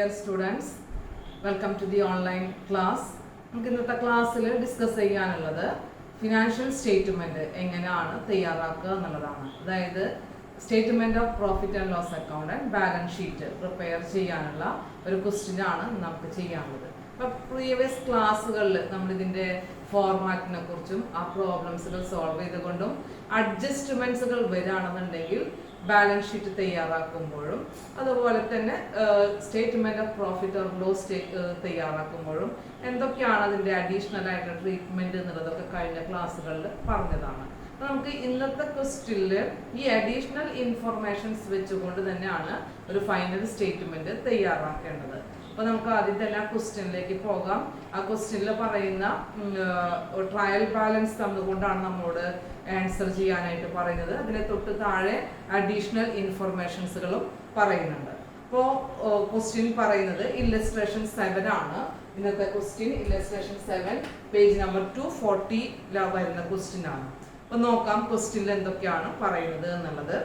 dear students, welcome to the online class. നമുക്ക് ഇന്നത്തെ ക്ലാസ്സിൽ ഡിസ്കസ് ചെയ്യാനുള്ളത് ഫിനാൻഷ്യൽ സ്റ്റേറ്റ്മെന്റ് എങ്ങനെയാണ് തയ്യാറാക്കുക എന്നുള്ളതാണ്. അതായത് statement of profit and loss account and balance sheet prepare ചെയ്യാനുള്ള ഒരു ക്വസ്റ്റ്യൻ ആണ് നമുക്ക് ചെയ്യാനുള്ളത്. അപ്പോൾ പ്രീവിയസ് ക്ലാസ്സുകളിൽ നമ്മളിതിൻ്റെ ഫോർമാറ്റിനെ കുറിച്ചും ആ പ്രോബ്ലംസുകൾ സോൾവ് ചെയ്തുകൊണ്ടും അഡ്ജസ്റ്റ്മെന്റ്സുകൾ വരികയാണെന്നുണ്ടെങ്കിൽ ബാലൻസ് ഷീറ്റ് തയ്യാറാക്കുമ്പോഴും അതുപോലെ തന്നെ statement of profit or loss തയ്യാറാക്കുമ്പോഴും എന്തൊക്കെയാണ് അതിൻ്റെ അഡീഷണൽ ആയിട്ടുള്ള ട്രീറ്റ്മെന്റ് എന്നുള്ളതൊക്കെ കഴിഞ്ഞ ക്ലാസ്സുകളിൽ പറഞ്ഞതാണ്. അപ്പോൾ നമുക്ക് ഇന്നത്തെ ക്വസ്റ്റ്യനിൽ ഈ അഡീഷണൽ ഇൻഫർമേഷൻസ് വെച്ചുകൊണ്ട് തന്നെയാണ് ഒരു ഫൈനൽ സ്റ്റേറ്റ്മെന്റ് തയ്യാറാക്കേണ്ടത്. അപ്പോൾ നമുക്ക് ആദ്യം തന്നെ ആ ക്വസ്റ്റ്യനിലേക്ക് പോകാം. ആ ക്വസ്റ്റ്യനിൽ പറയുന്ന ട്രയൽ ബാലൻസ് തന്നുകൊണ്ടാണ് നമ്മോട് ആൻസർ ചെയ്യാനായിട്ട് പറയുന്നത്. അതിന് തൊട്ട് താഴെ അഡീഷണൽ ഇൻഫർമേഷൻസുകളും പറയുന്നുണ്ട്. അപ്പോൾ ക്വസ്റ്റ്യൻ പറയുന്നത് ഇല്ലസ്ട്രേഷൻ 7 ആണ്. ഇന്നത്തെ ക്വസ്റ്റ്യൻ ഇല്ലസ്ട്രേഷൻ 7 പേജ് നമ്പർ 240 വരുന്ന ക്വസ്റ്റ്യൻ ആണ്. അപ്പോൾ നോക്കാം ക്വസ്റ്റ്യനിൽ എന്തൊക്കെയാണ് പറയുന്നത് എന്നുള്ളത്.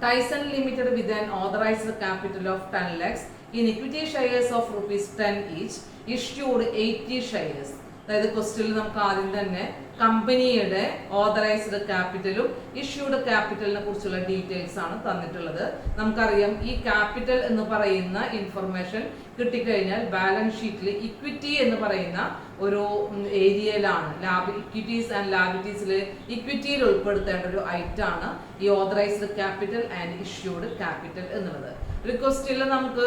Tyson limited with an authorised capital of 10 lakhs in equity shares of ₹10 each issued 80 shares. അതായത് ക്വസ്റ്റ്യനിൽ നമുക്ക് ആദ്യം തന്നെ കമ്പനിയുടെ ഓതറൈസ്ഡ് ക്യാപിറ്റലും ഇഷ്യൂഡ് ക്യാപിറ്റലിനെ കുറിച്ചുള്ള ഡീറ്റെയിൽസ് ആണ് തന്നിട്ടുള്ളത്. നമുക്കറിയാം ഈ ക്യാപിറ്റൽ എന്ന് പറയുന്ന ഇൻഫർമേഷൻ കിട്ടിക്കഴിഞ്ഞാൽ ബാലൻസ് ഷീറ്റിൽ ഇക്വിറ്റി എന്ന് പറയുന്ന ഒരു ഏരിയയിലാണ് ഇക്വിറ്റീസ് ആൻഡ് ലാബിലിറ്റീസിൽ ഇക്വിറ്റിയിൽ ഉൾപ്പെടുത്തേണ്ട ഒരു ഐറ്റം ആണ് ഈ authorised capital and issued capital എന്നുള്ളത്. ഒരു ക്വസ്റ്റ്യനിൽ നമുക്ക്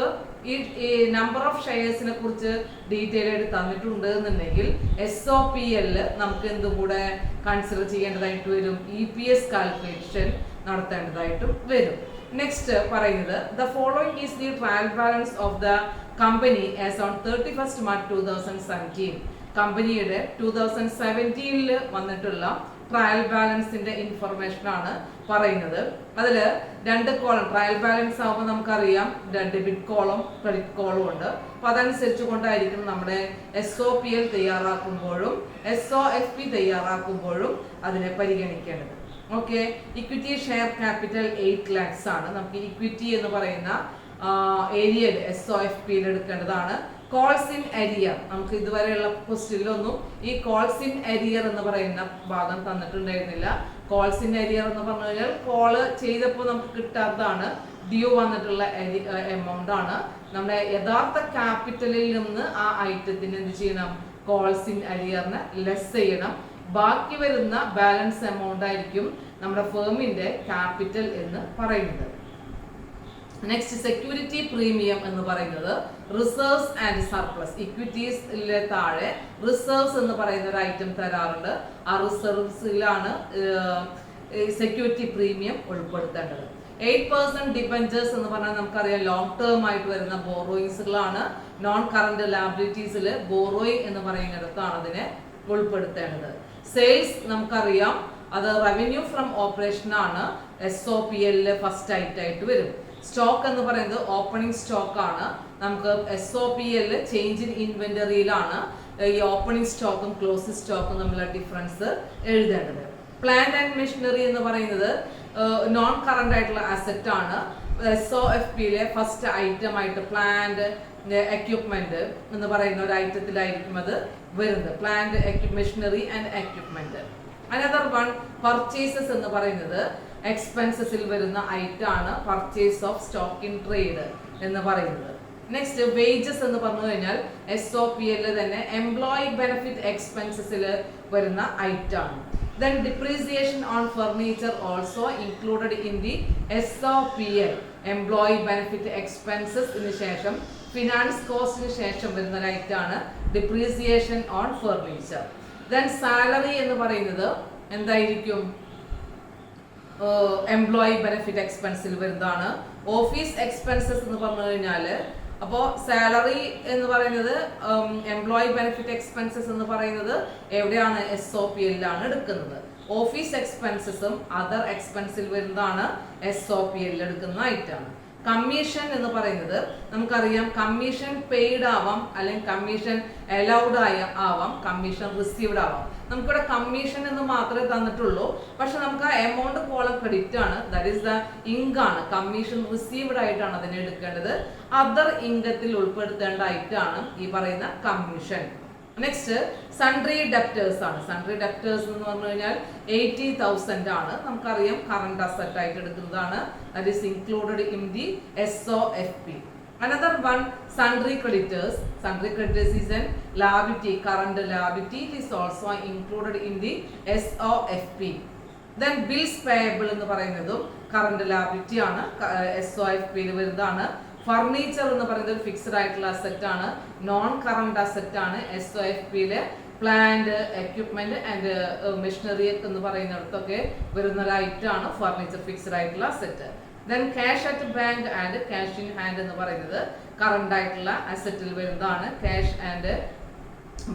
ഈ നമ്പർ ഓഫ് ഷെയർസിനെ കുറിച്ച് ഡീറ്റെയിൽ ആയിട്ട് തന്നിട്ടുണ്ട് എന്നുണ്ടെങ്കിൽ SOPL നമുക്ക് എന്തും കൂടെ കൺസിഡർ ചെയ്യേണ്ടതായിട്ട് വരും. EPS കാൽക്കുലേഷൻ നടത്തേണ്ടതായിട്ടും വരും. നെക്സ്റ്റ് പറയുന്നത് the following is the trial balance of the company as on 31st March 2017. കമ്പനിയുടെ 2017 വന്നിട്ടുള്ള ട്രയൽ ബാലൻസിന്റെ ഇൻഫർമേഷൻ ആണ് പറയുന്നത്. അതിൽ 2 കോളം ട്രയൽ ബാലൻസ് ആകുമ്പോൾ നമുക്കറിയാം ഡെബിറ്റ് കോളം ക്രെഡിറ്റ് കോളം ഉണ്ട്. അപ്പൊ അതനുസരിച്ച് കൊണ്ടായിരിക്കും നമ്മുടെ SOPL തയ്യാറാക്കുമ്പോഴും SOFP തയ്യാറാക്കുമ്പോഴും അതിനെ പരിഗണിക്കേണ്ടത്. Okay, equity share capital 8 lakhs ആണ്. നമുക്ക് ഇക്വിറ്റി എന്ന് പറയുന്ന ഏരിയയിൽ SOFPയിൽ എടുക്കേണ്ടതാണ്. കോൾസ് ഇൻ അരിയർ നമുക്ക് ഇതുവരെയുള്ള ക്വസ്റ്റ്യനിലൊന്നും ഈ കോൾസ് ഇൻ അരിയർ എന്ന് പറയുന്ന ഭാഗം തന്നിട്ടുണ്ടായിരുന്നില്ല. കോൾസ് ഇൻ അരിയർ എന്ന് പറഞ്ഞു കഴിഞ്ഞാൽ കോള് ചെയ്തപ്പോൾ നമുക്ക് കിട്ടാത്തതാണ്, ഡ്യൂ വന്നിട്ടുള്ള എമൗണ്ട് ആണ്. നമ്മുടെ യഥാർത്ഥ ക്യാപിറ്റലിൽ നിന്ന് ആ ഐറ്റത്തിന് എന്ത് ചെയ്യണം, കോൾസ് ഇൻ അരിയറിനെ ലെസ് ചെയ്യണം. ബാക്കി വരുന്ന ബാലൻസ് എമൗണ്ട് ആയിരിക്കും നമ്മുടെ ഫേമിന്റെ ക്യാപിറ്റൽ എന്ന് പറയുന്നത്. നെക്സ്റ്റ് സെക്യൂരിറ്റി പ്രീമിയം എന്ന് പറയുന്നത് റിസർവ്സ് ആൻഡ് സർപ്ലസ്. ഇക്വിറ്റീസിലെ താഴെ റിസർവ്സ് എന്ന് പറയുന്ന ഒരു ഐറ്റം തരാറുണ്ട്. ആ റിസർവ്സിലാണ് സെക്യൂരിറ്റി പ്രീമിയം ഉൾപ്പെടുത്തേണ്ടത്. 8% ഡിബഞ്ചേഴ്സ് എന്ന് പറഞ്ഞാൽ നമുക്കറിയാം ലോങ് ടേം ആയിട്ട് വരുന്ന ബോറോയിങ്സുകളാണ്. നോൺ കറന്റ് ലാബിലിറ്റീസിൽ ബോറോയിങ് എന്ന് പറയുന്നിടത്താണ് അതിനെ ഉൾപ്പെടുത്തേണ്ടത്. സെയിൽസ് നമുക്കറിയാം അത് റവന്യൂ ഫ്രം ഓപ്പറേഷൻ ആണ്. SOPL ഫസ്റ്റ് ആയിട്ട് വരും. സ്റ്റോക്ക് എന്ന് പറയുന്നത് ഓപ്പണിംഗ് സ്റ്റോക്ക് ആണ്. നമുക്ക് SOPL ചേഞ്ച് ഇൻ ഇൻവെന്ററിയിലാണ് ഈ ഓപ്പണിംഗ് സ്റ്റോക്കും ക്ലോസിംഗ് സ്റ്റോക്കും തമ്മിലുള്ള ഡിഫറൻസ് എഴുതേണ്ടത്. പ്ലാന്റ് ആൻഡ് മെഷീനറി എന്ന് പറയുന്നത് നോൺ കറന്റ് ആയിട്ടുള്ള അസറ്റ് ആണ്. SOFPയിലെ ഫസ്റ്റ് ഐറ്റം ആയിട്ട് പ്ലാന്റ് എക്യുപ്മെന്റ് എന്ന് പറയുന്ന ഒരു ഐറ്റത്തിലായിരിക്കും അത് വരുന്നത്. Plant machinery and equipment. Another one purchases എന്ന് പറയുന്നത് എക്സ്പെൻസസിൽ വരുന്ന ഐറ്റം ആണ് purchase of stock in trade എന്ന് പറയുന്നത്. നെക്സ്റ്റ് വേജസ് എന്ന് പറഞ്ഞു കഴിഞ്ഞാൽ SOPL തന്നെ എംപ്ലോയി ബെനിഫിറ്റ് എക്സ്പെൻസസിൽ വരുന്ന ഐറ്റം ആണ്. Then depreciation on furniture also included in the SOPL. Employee benefit എക്സ്പെൻസസിന് ശേഷം ഫിനാൻസ് കോസ്റ്റിന് ശേഷം വരുന്ന ഒരു ഐറ്റം ആണ് depreciation on furniture. Then salary എന്ന് പറയുന്നത് എന്തായിരിക്കും, എംപ്ലോയി ബെനിഫിറ്റ് എക്സ്പെൻസിൽ വരുന്നതാണ്. ഓഫീസ് എക്സ്പെൻസസ് എന്ന് പറഞ്ഞു കഴിഞ്ഞാൽ അപ്പോൾ സാലറി എന്ന് പറയുന്നത് എംപ്ലോയി ബെനിഫിറ്റ് എക്സ്പെൻസസ് എന്ന് പറയുന്നത് എവിടെയാണ്, SOPL എടുക്കുന്നത്. ഓഫീസ് എക്സ്പെൻസസും അതർ എക്സ്പെൻസിൽ വരുന്നതാണ് SOPL എടുക്കുന്ന ഐറ്റമാണ്. കമ്മീഷൻ എന്ന് പറയുന്നത് നമുക്കറിയാം, കമ്മീഷൻ പെയ്ഡ് ആവാം, അല്ലെങ്കിൽ കമ്മീഷൻ അലൗഡ് ആവാം, കമ്മീഷൻ റിസീവ്ഡ് ആവാം. നമുക്കിവിടെ കമ്മീഷൻ എന്ന് മാത്രമേ തന്നിട്ടുള്ളൂ. പക്ഷെ നമുക്ക് ആ എമൗണ്ട് കോളം ക്രെഡിറ്റ് ആണ്, ദാറ്റ് ഈസ് ദ ഇൻകം ആണ്. കമ്മീഷൻ റിസീവ്ഡ് ആയിട്ടാണ് അതിനെ എടുക്കേണ്ടത്. അതർ ഇൻകത്തിൽ ഉൾപ്പെടുത്തേണ്ട ഐറ്റാണ് ഈ പറയുന്ന കമ്മീഷൻ. നെക്സ്റ്റ് സൺട്രി ഡെപ്റ്റേഴ്സ് ആണ്. സൺട്രി ഡെപ്റ്റേഴ്സ് എന്ന് പറഞ്ഞു കഴിഞ്ഞാൽ 80,000 ആണ്. നമുക്കറിയാം കറണ്ട് അസറ്റ് ആയിട്ട് എടുക്കുന്നതാണ്. That is included in the SOFP. Another one, sundry creditors. Sundry creditors is an liability, current liability. It is also included in the SOFP. Then bills payable എന്ന് പറയുന്നതും current liability ആണ്, SOFP യിൽ വരുന്നതാണ്. Furniture എന്ന് പറയുന്നത് ഒരു fixed ആയിട്ടുള്ള asset ആണ്, നോൺ കറണ്ട് അസറ്റ് ആണ്. SOFP യിലെ പ്ലാന്റ്, എക്യുപ്മെന്റ് ആൻഡ് മെഷീനറി എന്ന് പറയുന്നിടത്തൊക്കെ വരുന്ന ഒരു ഐറ്റം ആണ് ഫർണിച്ചർ, ഫിക്സ്ഡ് ആയിട്ടുള്ള asset. Then cash at bank and cash in hand എന്ന് പറയുന്നത് കറണ്ട് ആയിട്ടുള്ള അസറ്റിൽ വരുന്നതാണ്, ക്യാഷ് ആൻഡ്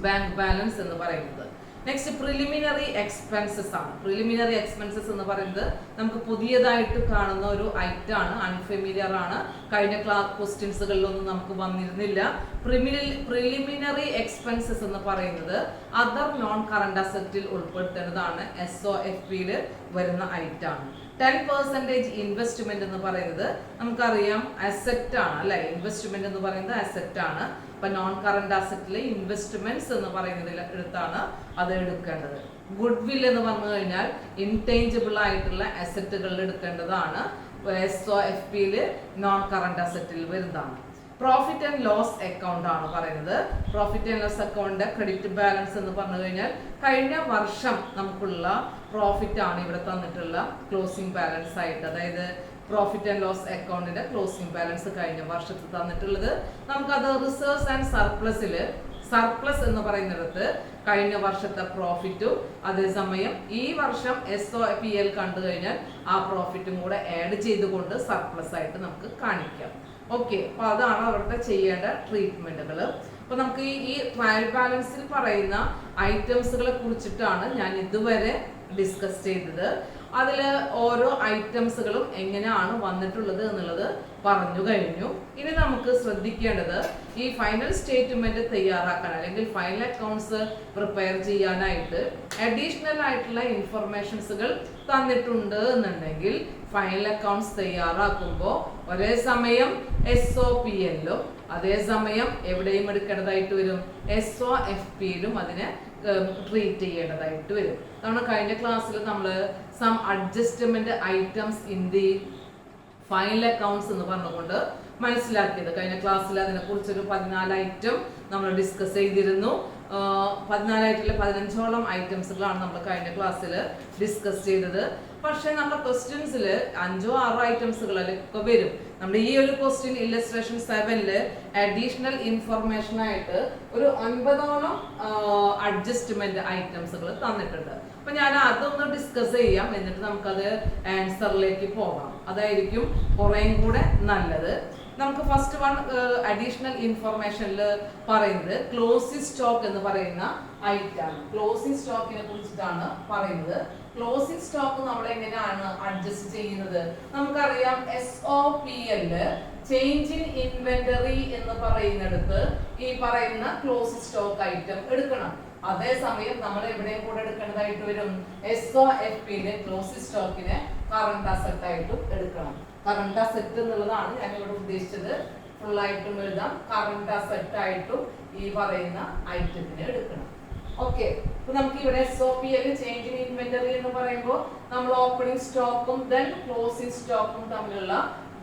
ബാങ്ക് ബാലൻസ് എന്ന് പറയുന്നത്. നെക്സ്റ്റ് പ്രിലിമിനറി എക്സ്പെൻസസ് ആണ്. പ്രിലിമിനറി എക്സ്പെൻസസ് എന്ന് പറയുന്നത് നമുക്ക് പുതിയതായിട്ട് കാണുന്ന ഒരു ഐറ്റം ആണ്, അൺഫെമിലിയർ ആണ്. കഴിഞ്ഞ ക്ലാസ് ക്വസ്റ്റ്യൻസുകളിലൊന്നും നമുക്ക് വന്നിരുന്നില്ല. പ്രിലിമിനറി എക്സ്പെൻസസ് എന്ന് പറയുന്നത് അതർ നോൺ കറണ്ട് അസറ്റിൽ ഉൾപ്പെടുത്തേണ്ടതാണ്, SOFP യിൽ വരുന്ന ഐറ്റം ആണ്. 10% ഇൻവെസ്റ്റ്മെന്റ് എന്ന് പറയുന്നത് നമുക്കറിയാം അസറ്റ് ആണ് അല്ലെ. ഇൻവെസ്റ്റ്മെന്റ് എന്ന് പറയുന്നത് അസറ്റ് ആണ്. അപ്പൊ നോൺ കറണ്ട് അസറ്റിലെ ഇൻവെസ്റ്റ്മെന്റ്സ് എന്ന് പറയുന്നതിൽ എടുത്താണ് അത് എടുക്കേണ്ടത്. ഗുഡ് വിൽ എന്ന് പറഞ്ഞു കഴിഞ്ഞാൽ ഇൻടേഞ്ചിബിൾ ആയിട്ടുള്ള അസറ്റുകളിൽ എടുക്കേണ്ടതാണ്, SOFP യിൽ നോൺ കറണ്ട് അസറ്റിൽ വരുന്നതാണ്. പ്രോഫിറ്റ് ആൻഡ് ലോസ് അക്കൗണ്ട് ആണ് പറയുന്നത്. പ്രോഫിറ്റ് ആൻഡ് ലോസ് അക്കൗണ്ടിന്റെ ക്രെഡിറ്റ് ബാലൻസ് എന്ന് പറഞ്ഞു കഴിഞ്ഞാൽ കഴിഞ്ഞ വർഷം നമുക്കുള്ള പ്രോഫിറ്റ് ആണ് ഇവിടെ തന്നിട്ടുള്ള ക്ലോസിംഗ് ബാലൻസ് ആയിട്ട്. അതായത് പ്രോഫിറ്റ് ആൻഡ് ലോസ് അക്കൗണ്ടിന്റെ ക്ലോസിംഗ് ബാലൻസ് കഴിഞ്ഞ വർഷത്തിൽ തന്നിട്ടുള്ളത്. നമുക്കത് റിസർവ്സ് ആൻഡ് സർപ്ലസിൽ, സർപ്ലസ് എന്ന് പറയുന്നിടത്ത് കഴിഞ്ഞ വർഷത്തെ പ്രോഫിറ്റും അതേസമയം ഈ വർഷം SOPL കണ്ടു കഴിഞ്ഞാൽ ആ പ്രോഫിറ്റും കൂടെ ആഡ് ചെയ്തുകൊണ്ട് സർപ്ലസ് ആയിട്ട് നമുക്ക് കാണിക്കാം. ഓക്കെ, അപ്പൊ അതാണ് അവിടുത്തെ ചെയ്യേണ്ട ട്രീറ്റ്മെന്റുകൾ. അപ്പൊ നമുക്ക് ഈ ട്രയൽ ബാലൻസിൽ പറയുന്ന ഐറ്റംസുകളെ കുറിച്ചിട്ടാണ് ഞാൻ ഇതുവരെ ഡിസ്കസ് ചെയ്തത്. അതിൽ ഓരോ ഐറ്റംസുകളും എങ്ങനെയാണ് വന്നിട്ടുള്ളത് എന്നുള്ളത് പറഞ്ഞു കഴിഞ്ഞു. ഇനി നമുക്ക് ശ്രദ്ധിക്കേണ്ടത് ഈ ഫൈനൽ സ്റ്റേറ്റ്മെന്റ് തയ്യാറാക്കാൻ അല്ലെങ്കിൽ ഫൈനൽ അക്കൗണ്ട്സ് പ്രിപ്പയർ ചെയ്യാനായിട്ട് അഡീഷണൽ ആയിട്ടുള്ള ഇൻഫർമേഷൻസുകൾ തന്നിട്ടുണ്ട് എന്നുണ്ടെങ്കിൽ ഫൈനൽ അക്കൗണ്ട്സ് തയ്യാറാക്കുമ്പോൾ ഒരേ സമയം SOPL-ലും അതേസമയം എവിടെയും എടുക്കേണ്ടതായിട്ട് വരും, SOFP-യിലും അതിനെ ട്രീറ്റ് ചെയ്യേണ്ടതായിട്ട് വരും. കാരണം കഴിഞ്ഞ ക്ലാസ്സിൽ നമ്മൾ some adjustment items in the final accounts എന്ന് പറഞ്ഞുകൊണ്ട് മനസ്സിലാക്കിയത്. കഴിഞ്ഞ ക്ലാസ്സിൽ അതിനെ കുറിച്ചൊരു 14 ഐറ്റം നമ്മൾ ഡിസ്കസ് ചെയ്തിരുന്നു. 14 ഐറ്റത്തിലെ 15ഓളം ഐറ്റംസുകളാണ് നമ്മൾ കഴിഞ്ഞ ക്ലാസ്സിൽ ഡിസ്കസ് ചെയ്തത്. പക്ഷെ നമ്മുടെ ക്വസ്റ്റ്യൻസിൽ 5 or 6 ഐറ്റംസുകളൊക്കെ വരും. നമ്മുടെ ഈ ഒരു ക്വസ്റ്റ്യൻ ഇല്ലസ്ട്രേഷൻ 7 അഡീഷണൽ ഇൻഫർമേഷൻ ആയിട്ട് ഒരു 9ഓളം അഡ്ജസ്റ്റ്മെന്റ് ഐറ്റംസുകൾ തന്നിട്ടുണ്ട്. അപ്പൊ ഞാൻ അതൊന്ന് ഡിസ്കസ് ചെയ്യാം, എന്നിട്ട് നമുക്കത് ആൻസറിലേക്ക് പോകാം. അതായിരിക്കും കുറേയും കൂടെ നല്ലത്. നമുക്ക് ഫസ്റ്റ് വൺ അഡീഷണൽ ഇൻഫർമേഷനിൽ പറയുന്നത് ക്ലോസിംഗ് സ്റ്റോക്ക് എന്ന് പറയുന്ന ഐറ്റാണ്. ക്ലോസിംഗ് സ്റ്റോക്കിനെ കുറിച്ചിട്ടാണ് പറയുന്നത്. ക്ലോസിംഗ് സ്റ്റോക്ക് നമ്മൾ എങ്ങനെയാണ് അഡ്ജസ്റ്റ് ചെയ്യുന്നത്? നമുക്കറിയാം SOPL ചേഞ്ച് ഇൻ ഇൻവെന്ററി എന്ന് പറയുന്നിടത്ത് ഈ പറയുന്ന ക്ലോസിംഗ് സ്റ്റോക്ക് ഐറ്റം എടുക്കണം. അതേസമയം നമ്മൾ എവിടെയും കൂടെ എടുക്കേണ്ടതായിട്ട് വരും, SOFP-യിലെ ക്ലോസിംഗ് സ്റ്റോക്കിനെ കറണ്ട് അസറ്റ് ആയിട്ടും എടുക്കണം. കറണ്ട് അസറ്റ് എന്നുള്ളതാണ് ഞാൻ ഇവിടെ ഉദ്ദേശിച്ചത്. ഫുൾ ആയിട്ടും എഴുതാം, കറണ്ട് അസറ്റ് ആയിട്ടും ഈ പറയുന്ന ഐറ്റത്തിനെ എടുക്കണം. ഓക്കെ, അപ്പൊ നമുക്ക് ഇവിടെ SOPL ചേഞ്ച് ഇൻ ഇൻവെന്ററി എന്ന് പറയുമ്പോൾ നമ്മൾ ഓപ്പണിംഗ് സ്റ്റോക്കും ദെൻ ക്ലോസിംഗ് സ്റ്റോക്കും തമ്മിലുള്ള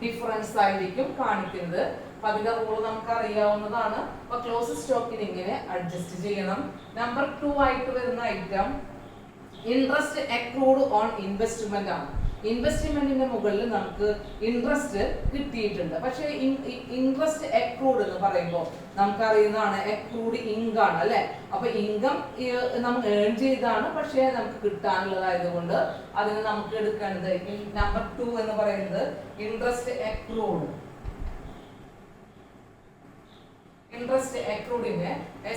ഡിഫറൻസ് ആയിരിക്കും കാണിക്കുന്നത്. അപ്പൊ അതിന്റെ റൂൾ നമുക്ക് അറിയാവുന്നതാണ്. അപ്പൊ ക്ലോസിംഗ് സ്റ്റോക്കിന് ഇങ്ങനെ അഡ്ജസ്റ്റ് ചെയ്യണം. നമ്പർ 2 ആയിട്ട് വരുന്ന item interest accrued on investment ആണ്. ഇൻവെസ്റ്റ്മെന്റിന്റെ മുകളിൽ നമുക്ക് ഇൻട്രസ്റ്റ് കിട്ടിയിട്ടുണ്ട്. പക്ഷെ ഇൻട്രസ്റ്റ് അക്രൂഡ് എന്ന് പറയുമ്പോൾ നമുക്കറിയുന്നതാണ് അക്രൂഡ് ഇൻകം ആണ് അല്ലെ. അപ്പൊ ഇൻകം നമ്മൾ ഏൺ ചെയ്താണ്, പക്ഷെ നമുക്ക് കിട്ടാനുള്ളതായതുകൊണ്ട് അതിന് നമുക്ക് എടുക്കേണ്ടത് നമ്പർ 2 എന്ന് പറയുന്നത് ഇൻട്രസ്റ്റ് അക്രൂഡ്. ഇൻട്രസ്റ്റ് അക്രൂഡിനെ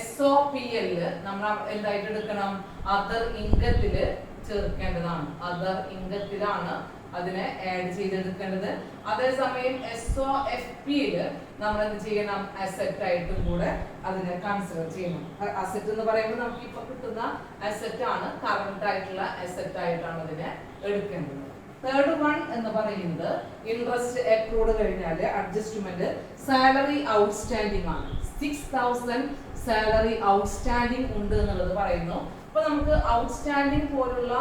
SOPL നമ്മൾ എന്തായിട്ട് എടുക്കണം, അതർ ഇൻകത്തില് ചേർക്കേണ്ടതാണ്. അതർ ഇൻകത്തിലാണ് അതിനെ ആഡ് ചെയ്തെടുക്കേണ്ടത്. അതേസമയം SOFPയില് നമ്മൾ എന്ത് ചെയ്യണം, അസറ്റ് ആയിട്ടും കൂടെ അതിനെ കൺസിഡർ ചെയ്യണം. അസറ്റ് എന്ന് പറയുമ്പോൾ നമുക്ക് ഇപ്പൊ കിട്ടുന്ന അസറ്റ് ആണ്, കറന്റ് ആയിട്ടുള്ള അസറ്റ് ആയിട്ടാണ് അതിനെ എടുക്കേണ്ടത്. തേർഡ് വൺ എന്ന് പറയുന്നത് ഇൻട്രസ്റ്റ് അക്രൂഡ് കഴിഞ്ഞാൽ അഡ്ജസ്റ്റ്മെന്റ് സാലറി ഔട്ട്സ്റ്റാൻഡിംഗ് ആണ്. 6000 സാലറി ഔട്ട്സ്റ്റാൻഡിംഗ് ഉണ്ട് എന്നുള്ളത് പറയുന്നു. അപ്പൊ നമുക്ക് ഔട്ട്സ്റ്റാൻഡിംഗ് പോലുള്ള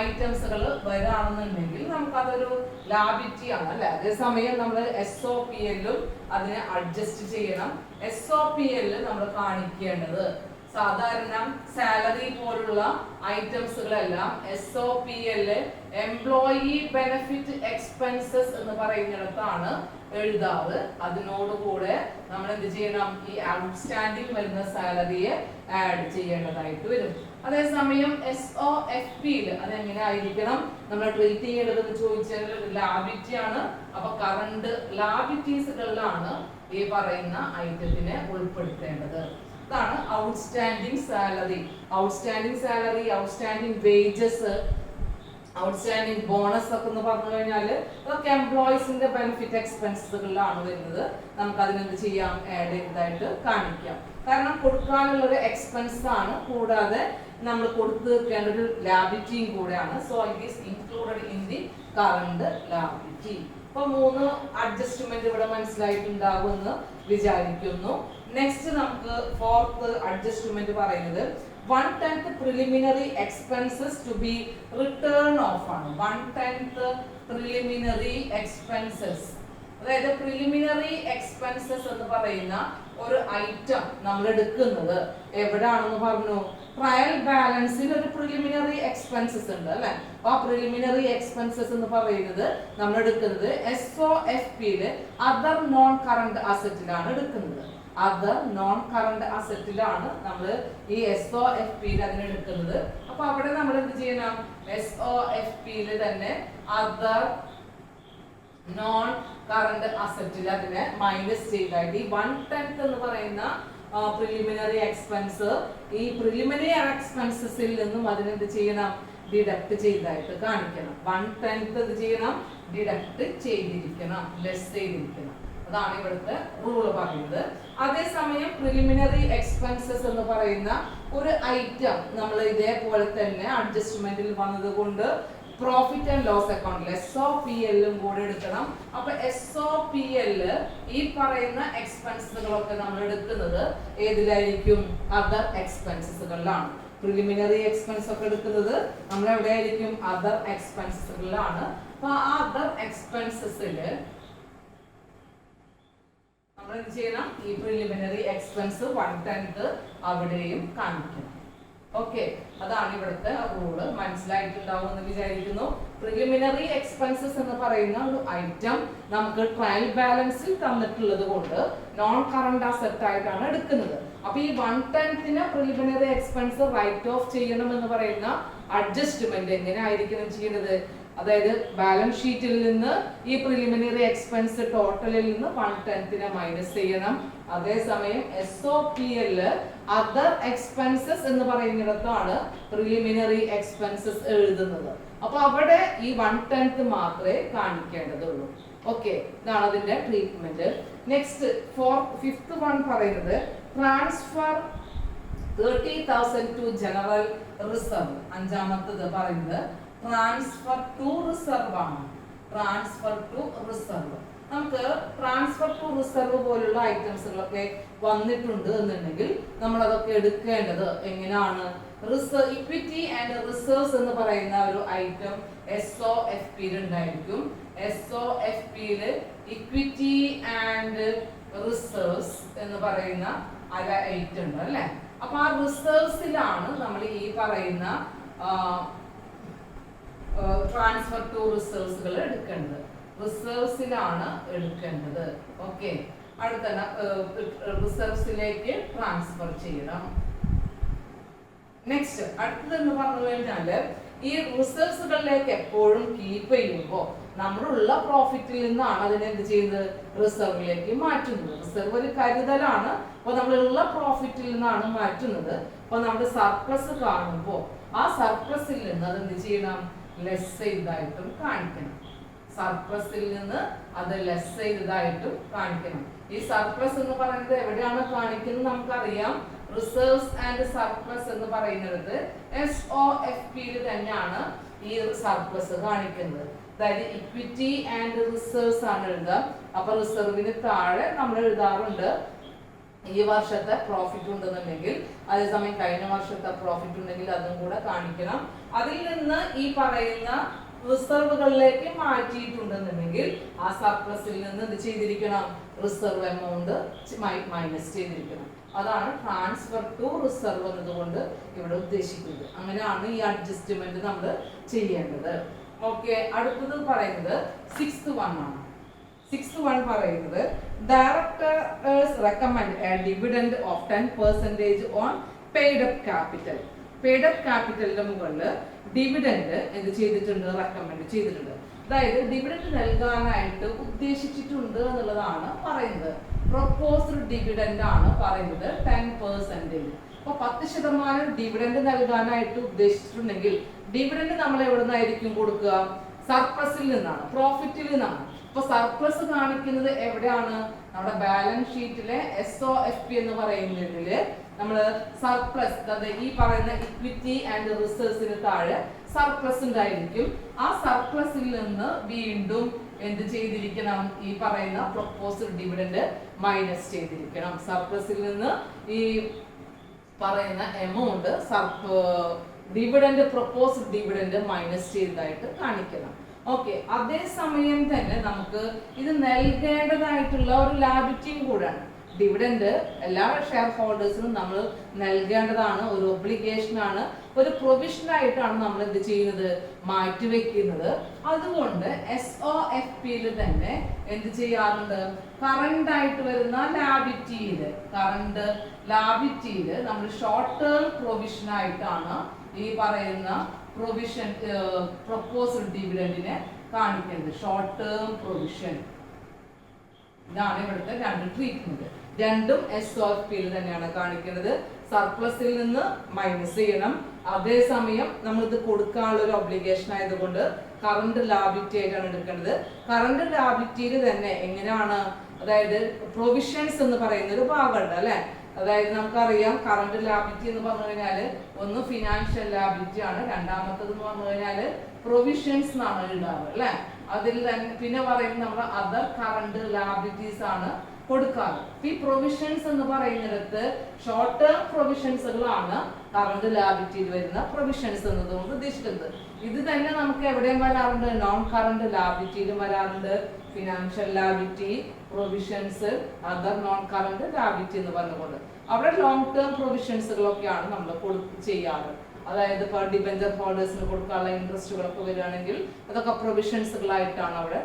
ഐറ്റംസുകൾ വരാണെന്നുണ്ടെങ്കിൽ നമുക്ക് അതൊരു ലാബിലിറ്റി ആണ് അല്ലെ. അതേസമയം നമ്മൾ SOPLും അതിനെ അഡ്ജസ്റ്റ് ചെയ്യണം. SOPL നമ്മൾ കാണിക്കേണ്ടത് സാധാരണ സാലറി പോലുള്ള ഐറ്റംസുകളെല്ലാം SOPL എംപ്ലോയി ബെനിഫിറ്റ് എക്സ്പെൻസസ് എന്ന് പറയുന്നിടത്താണ് എഴുതാറ്. അതിനോടുകൂടെ നമ്മൾ എന്ത് ചെയ്യണം, ഈ ഔട്ട്സ്റ്റാൻഡിംഗ് വരുന്ന സാലറിയെ ആഡ് ചെയ്യേണ്ടതായിട്ട് വരും. അതേസമയം SOFPയിൽ അതെങ്ങനെ ആയിരിക്കണം നമ്മൾ ട്രീറ്റ് ചെയ്യേണ്ടതെന്ന് ചോദിച്ചാൽ ലാബിലിറ്റി ആണ്. അപ്പൊ കറണ്ട് ലാബിലിറ്റീസുകളിലാണ് ഈ പറയുന്ന ഐറ്റത്തിനെ ഉൾപ്പെടുത്തേണ്ടത്. ഇതാണ് outstanding salary. Outstanding salary, outstanding wages, outstanding bonus ഒക്കെ എന്ന് പറഞ്ഞു കഴിഞ്ഞാൽ അതൊക്കെ എംപ്ലോയീസിന്റെ ബെനിഫിറ്റ് എക്സ്പെൻസുകളിലാണ് വരുന്നത്. നമുക്ക് അതിനെന്ത് ചെയ്യാം, ആഡ് ചെയ്തതായിട്ട് കാണിക്കാം. കാരണം കൊടുക്കാനുള്ള ഒരു എക്സ്പെൻസ് ആണ്, കൂടാതെ നമ്മൾ കൊടുത്തു തീർക്കേണ്ട ഒരു ലാബിലിറ്റിയും കൂടെയാണ്. So it is included in the current liability. ഇപ്പൊ 3 അഡ്ജസ്റ്റ്മെന്റ് ഇവിടെ മനസ്സിലായിട്ടുണ്ടാകുമെന്ന് വിചാരിക്കുന്നു. നെക്സ്റ്റ് നമുക്ക് ഫോർത്ത് അഡ്ജസ്റ്റ്മെന്റ് പറയുന്നത് 1/10 preliminary expenses to be written off ആണ്. 1/10 പ്രിലിമിനറി എക്സ്പെൻസസ്, അതായത് പ്രിലിമിനറി എക്സ്പെൻസസ് എന്ന് പറയുന്ന ഒരു ഐറ്റം നമ്മൾ എടുക്കുന്നത് എവിടാണെന്ന് പറഞ്ഞു, ട്രയൽ ബാലൻസിൽ ഒരു പ്രിലിമിനറി എക്സ്പെൻസസ് ഉണ്ട് അല്ലെ. ആ പ്രിലിമിനറി എക്സ്പെൻസസ് എന്ന് പറയുന്നത് നമ്മൾ എടുക്കുന്നത് SOFPയില് അതർ നോൺ കറണ്ട് അസറ്റിലാണ് എടുക്കുന്നത്. അതർ നോൺ കറണ്ട് അസറ്റിലാണ് നമ്മൾ ഈ SOFPയിൽ അതിനെടുക്കുന്നത്. അപ്പൊ അവിടെ നമ്മൾ എന്ത് ചെയ്യണം, SOFPയിൽ തന്നെ അതർ നോൺ കറണ്ട് അസറ്റിൽ അതിനെ മൈനസ് ചെയ്തായിട്ട് ഈ 1/10 എന്ന് പറയുന്ന പ്രിലിമിനറി എക്സ്പെൻസ് ഈ പ്രിലിമിനറി എക്സ്പെൻസസിൽ നിന്നും അതിനെന്ത് ചെയ്യണം, ഡിഡക്ട് ചെയ്തായിട്ട് കാണിക്കണം. 1/10 എന്ത് ചെയ്യണം, ഡിഡക്ട് ചെയ്തിരിക്കണം, ലെസ് ചെയ്തിരിക്കണം. അതാണ് ഇവിടുത്തെ റൂള് പറയുന്നത്. അതേസമയം പ്രിലിമിനറി എക്സ്പെൻസസ് എന്ന് പറയുന്ന ഒരു ഐറ്റം നമ്മൾ ഇതേപോലെ തന്നെ അഡ്ജസ്റ്റ്മെന്റിൽ വന്നത് കൊണ്ട് പ്രോഫിറ്റ് ആൻഡ് ലോസ് അക്കൗണ്ടിൽ SOPLും കൂടെ എടുക്കണം. അപ്പൊ SOPL ഈ പറയുന്ന എക്സ്പെൻസുകളൊക്കെ നമ്മൾ എടുക്കുന്നത് ഏതിലായിരിക്കും, അതർ എക്സ്പെൻസുകളിലാണ്. പ്രിലിമിനറി എക്സ്പെൻസ് ഒക്കെ എടുക്കുന്നത് നമ്മൾ എവിടെയായിരിക്കും, അതർ എക്സ്പെൻസുകളിലാണ്. അപ്പൊ ആ അതർ എക്സ്പെൻസസില് നമ്മൾ എന്ത് ചെയ്യണം, ഈ പ്രിലിമിനറി എക്സ്പെൻസ് 1/10 അവിടെയും കാണിക്കണം. ഓക്കെ, അതാണ് ഇവിടുത്തെ റൂള്. മനസ്സിലായിട്ടുണ്ടാവും എന്ന് വിചാരിക്കുന്നു. പ്രിലിമിനറി എക്സ്പെൻസസ് എന്ന് പറയുന്ന ഒരു ഐറ്റം നമുക്ക് ട്രയൽ ബാലൻസിൽ തന്നിട്ടുള്ളത് കൊണ്ട് നോൺ കറണ്ട് അസറ്റ് ആയിട്ടാണ് എടുക്കുന്നത്. അപ്പൊ ഈ 1/10 പ്രിലിമിനറി എക്സ്പെൻസ് റൈറ്റ് ഓഫ് ചെയ്യണം എന്ന് പറയുന്ന അഡ്ജസ്റ്റ്മെന്റ് എങ്ങനെ ആയിരിക്കണം ചെയ്യുന്നത്, അതായത് ബാലൻസ് ഷീറ്റിൽ നിന്ന് ഈ പ്രിലിമിനറി എക്സ്പെൻസ് ടോട്ടലിൽ നിന്ന് 1/10 മൈനസ് ചെയ്യണം. അതേസമയം SOPL അതർ എക്സ്പെൻസസ് എന്ന് പറയുന്നിടത്താണ് പ്രിലിമിനറി എക്സ്പെൻസസ് എഴുതുന്നത്. അപ്പൊ അവിടെ ഈ 1/10 മാത്രമേ കാണിക്കേണ്ടതുള്ളൂ. ഓക്കെ, ഇതാണ് അതിന്റെ ട്രീറ്റ്മെന്റ്. നെക്സ്റ്റ് ഫിഫ്ത് വൺ പറയുന്നത് ട്രാൻസ്ഫർ 30,000 ടു ജനറൽ റിസർവ്. അഞ്ചാമത്തത് പറയുന്നത് ട്രാൻസ്ഫർ ടു റിസർവ് ആണ്. ട്രാൻസ്ഫർ ടു റിസർവ്, നമുക്ക് ട്രാൻസ്ഫർ ടു റിസർവ് പോലുള്ള ഐറ്റംസുകളൊക്കെ വന്നിട്ടുണ്ട് എന്നുണ്ടെങ്കിൽ നമ്മൾ അതൊക്കെ എടുക്കേണ്ടത് എങ്ങനെയാണ്, ഇക്വിറ്റി ആൻഡ് റിസർവ്സ് എന്ന് പറയുന്ന ഒരു ഐറ്റം SOFPയിൽ ഉണ്ടായിരിക്കും. SOFPയില് ഇക്വിറ്റി ആൻഡ് റിസർവ്സ് എന്ന് പറയുന്ന ഐറ്റം ഉണ്ട് അല്ലെ. അപ്പൊ ആ റിസർവ്സിലാണ് നമ്മൾ ഈ പറയുന്ന ട്രാൻസ്ഫർ ടു റിസർവ്സുകൾ എടുക്കേണ്ടത്. റിസർവ്സിലാണ് എടുക്കേണ്ടത്. ഓക്കെ, അടുത്ത റിസർവ്സിലേക്ക് ട്രാൻസ്ഫർ ചെയ്യണം. നെക്സ്റ്റ് അടുത്തതെന്ന് പറഞ്ഞു കഴിഞ്ഞാല് ഈ റിസർവ്സുകളിലേക്ക് എപ്പോഴും കീപ്പ് ചെയ്യുമ്പോൾ നമ്മളുള്ള പ്രോഫിറ്റിൽ നിന്നാണ് അതിനെ എന്ത് ചെയ്യുന്നത്, റിസർവിലേക്ക് മാറ്റുന്നത്. റിസർവ് ഒരു കരുതലാണ്. അപ്പൊ നമ്മളുള്ള പ്രോഫിറ്റിൽ നിന്നാണ് മാറ്റുന്നത്. അപ്പൊ നമ്മുടെ സർപ്ലസ് കാണുമ്പോൾ ആ സർപ്ലസിൽ നിന്ന് അതെന്ത് ചെയ്യണം, ലെസ് ചെയ്തായിട്ടും കാണിക്കണം. സർപ്ലസിൽ നിന്ന് അത് ലെസ് ചെയ്തതായിട്ടും കാണിക്കണം. ഈ സർപ്ലസ് എന്ന് പറയുന്നത് എവിടെയാണ് കാണിക്കുന്നത് നമുക്കറിയാം. റിസർവ്സ് ആൻഡ് സർപ്ലസ് എന്ന് പറയുന്നത് SOFP തന്നെയാണ് ഈ സർപ്ലസ് കാണിക്കുന്നത്. അതായത് ഇക്വിറ്റി ആൻഡ് റിസർവ്സ് ആണ് എഴുതുക. അപ്പൊ റിസർവിന് താഴെ നമ്മൾ എഴുതാറുണ്ട് ഈ വർഷത്തെ പ്രോഫിറ്റ് ഉണ്ടെന്നുണ്ടെങ്കിൽ, അതേസമയം കഴിഞ്ഞ വർഷത്തെ പ്രോഫിറ്റ് ഉണ്ടെങ്കിൽ അതും കൂടെ കാണിക്കണം. അതിൽ നിന്ന് ഈ പറയുന്ന റിസർവുകളിലേക്ക് മാറ്റിയിട്ടുണ്ടെന്നുണ്ടെങ്കിൽ ആ സർപ്ലസിൽ നിന്ന് ഇത് ചെയ്തിരിക്കണം, റിസർവ് എമൗണ്ട് മൈനസ് ചെയ്തിരിക്കണം. അതാണ് ട്രാൻസ്ഫർ ടു റിസർവ് എന്നതുകൊണ്ട് ഇവിടെ ഉദ്ദേശിക്കുന്നത്. അങ്ങനെയാണ് ഈ അഡ്ജസ്റ്റ്മെന്റ് നമ്മൾ ചെയ്യേണ്ടത്. ഓക്കെ, അടുത്തത് പറയുന്നത് 6th one ആണ്. 6th one പറയുന്നത് directors recommend a dividend of 10% on paid up capital. paid up capitalന്റെ മുകളിൽ ഡിവിഡൻഡ് എന്ത് ചെയ്തിട്ടുണ്ട്, റെക്കമെൻഡ് ചെയ്തിട്ടുണ്ട്. അതായത് ഡിവിഡൻഡ് നൽകാനായിട്ട് ഉദ്ദേശിച്ചിട്ടുണ്ട് എന്നുള്ളതാണ് പറയുന്നത്. പ്രൊപ്പോസ്ഡ് ഡിവിഡൻഡ് ആണ് പറയുന്നത് 10%. അപ്പൊ 10% ഡിവിഡൻഡ് നൽകാനായിട്ട് ഉദ്ദേശിച്ചിട്ടുണ്ടെങ്കിൽ ഡിവിഡൻഡ് നമ്മൾ എവിടെ നിന്നായിരിക്കും കൊടുക്കുക? സർപ്ലസിൽ നിന്നാണ്, പ്രോഫിറ്റിൽ നിന്നാണ്. അപ്പൊ സർപ്ലസ് കാണിക്കുന്നത് എവിടെയാണ്? നമ്മുടെ ബാലൻസ് ഷീറ്റിലെ SOFP എന്ന് പറയുന്നതില് നമ്മൾ സർപ്ലസ്, അതായത് ഈ പറയുന്ന ഇക്വിറ്റി ആൻഡ് റിസർവ്സിന് താഴെ സർപ്ലസ് ഉണ്ടായിരിക്കും. ആ സർപ്ലസിൽ നിന്ന് വീണ്ടും എന്ത് ചെയ്തിരിക്കണം? ഈ പറയുന്ന പ്രൊപ്പോസ്ഡ് ഡിവിഡൻഡ് മൈനസ് ചെയ്തിരിക്കണം. സർപ്ലസിൽ നിന്ന് ഈ പറയുന്ന amount dividend, proposed dividend minus ചെയ്തതായിട്ട് കാണിക്കണം. ഓക്കെ, അതേസമയം തന്നെ നമുക്ക് ഇത് നൽകേണ്ടതായിട്ടുള്ള ഒരു ലാബിലിറ്റിയും കൂടാണ്. ഡിവിഡൻഡ് എല്ലാ ഷെയർ ഹോൾഡേഴ്സിനും നമ്മൾ നൽകേണ്ടതാണ്, ഒരു ഒബ്ലിഗേഷൻ ആണ്, ഒരു പ്രൊവിഷൻ ആയിട്ടാണ് നമ്മൾ എന്ത് ചെയ്യുന്നത്? മാറ്റിവെക്കുന്നത്. അതുകൊണ്ട് SOFPയിൽ തന്നെ എന്ത് ചെയ്യാറുണ്ട്? കറണ്ട് ആയിട്ട് വരുന്ന ലാബിലിറ്റിയില്, കറണ്ട് ലാബിലിറ്റിയില് നമ്മൾ ഷോർട്ട് ടേം പ്രൊവിഷൻ ആയിട്ടാണ് ഈ പറയുന്ന പ്രൊവിഷൻ, പ്രൊപ്പോസ്ഡ് ഡിവിഡൻഡിനെ കാണിക്കുന്നത്. ഷോർട്ട് ടേം പ്രൊവിഷൻ, ഇതാണ് ഇവിടുത്തെ രണ്ട് ട്രീറ്റ്മെന്റ്. രണ്ടും SOFPയിൽ തന്നെയാണ് കാണിക്കുന്നത്. സർപ്ലസിൽ നിന്ന് മൈനസ് ചെയ്യണം, അതേസമയം നമ്മൾ ഇത് കൊടുക്കാനുള്ള ഒരു ഒബ്ലിഗേഷൻ ആയതുകൊണ്ട് കറണ്ട് ലാബിലിറ്റി ആയിട്ടാണ് എടുക്കേണ്ടത്. കറണ്ട് ലാബിലിറ്റിയിൽ തന്നെ എങ്ങനെയാണ്? അതായത് പ്രൊവിഷൻസ് എന്ന് പറയുന്ന ഒരു ഭാഗമുണ്ട് അല്ലെ. അതായത് നമുക്കറിയാം കറണ്ട് ലാബിലിറ്റി എന്ന് പറഞ്ഞു കഴിഞ്ഞാൽ ഒന്ന് ഫിനാൻഷ്യൽ ലാബിലിറ്റി ആണ്, രണ്ടാമത്തത് എന്ന് പറഞ്ഞു കഴിഞ്ഞാൽ പ്രൊവിഷൻസ് എന്നാണ് എഴുതാറ് അല്ലെ. അതിൽ തന്നെ പിന്നെ പറയുന്നത് നമ്മൾ അതർ കറണ്ട് ലാബിലിറ്റീസ് ആണ് കൊടുക്കാറ്. ഈ പ്രൊവിഷൻസ് എന്ന് പറയുന്നിടത്ത് ഷോർട്ട് ടേം പ്രൊവിഷൻസുകളാണ് കറണ്ട് ലാബിലിറ്റിയിൽ വരുന്ന പ്രൊവിഷൻസ് എന്നതുകൊണ്ട് ഉദ്ദേശിക്കുന്നത്. ഇത് തന്നെ നമുക്ക് എവിടെയും വരാറുണ്ട്, നോൺ കറണ്ട് ലാബിലിറ്റിയിലും വരാറുണ്ട്. Financial liability, provisions, other non current liability എന്ന് പറഞ്ഞുകൊണ്ട് അവിടെ ലോങ് ടേം പ്രൊവിഷൻസുകളൊക്കെയാണ് നമ്മൾ ചെയ്യാറ്. അതായത് ഇപ്പോൾ ഡിബെഞ്ചർ ഹോൾഡേഴ്സിന് കൊടുക്കാനുള്ള ഇൻട്രസ്റ്റുകളൊക്കെ വരികയാണെങ്കിൽ അതൊക്കെ പ്രൊവിഷൻസുകളായിട്ടാണ് അവിടെ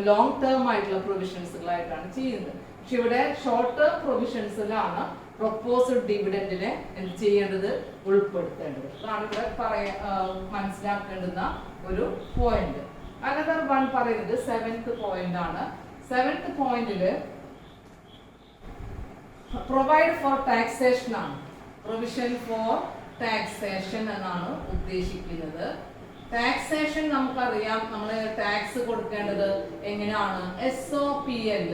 ലോങ് ടേം ആയിട്ടുള്ള പ്രൊവിഷൻസുകളായിട്ടാണ് ചെയ്യുന്നത്. പക്ഷെ ഇവിടെ ഷോർട്ട് ടേം പ്രൊവിഷൻസിലാണ് പ്രൊപ്പോസ്ഡ് ഡിവിഡൻഡിനെ എന്ത് ചെയ്യേണ്ടത്? ഉൾപ്പെടുത്തേണ്ടത്. അതാണ് ഇവിടെ മനസ്സിലാക്കേണ്ടുന്ന ഒരു പോയിന്റ്. അനദർ വൺ പറയുന്നത് 7th പോയിന്റ് ആണ്. 7th പോയിന്റില് പ്രൊവൈഡ് ഫോർ ടാക്സേഷൻ ആണ്. പ്രൊവിഷൻ ഫോർ ടാക്സേഷൻ എന്നാണ് ഉദ്ദേശിക്കുന്നത്. ടാക്സേഷൻ നമുക്കറിയാം, നമ്മൾ ടാക്സ് കൊടുക്കേണ്ടത് എങ്ങനെയാണ്? SOPL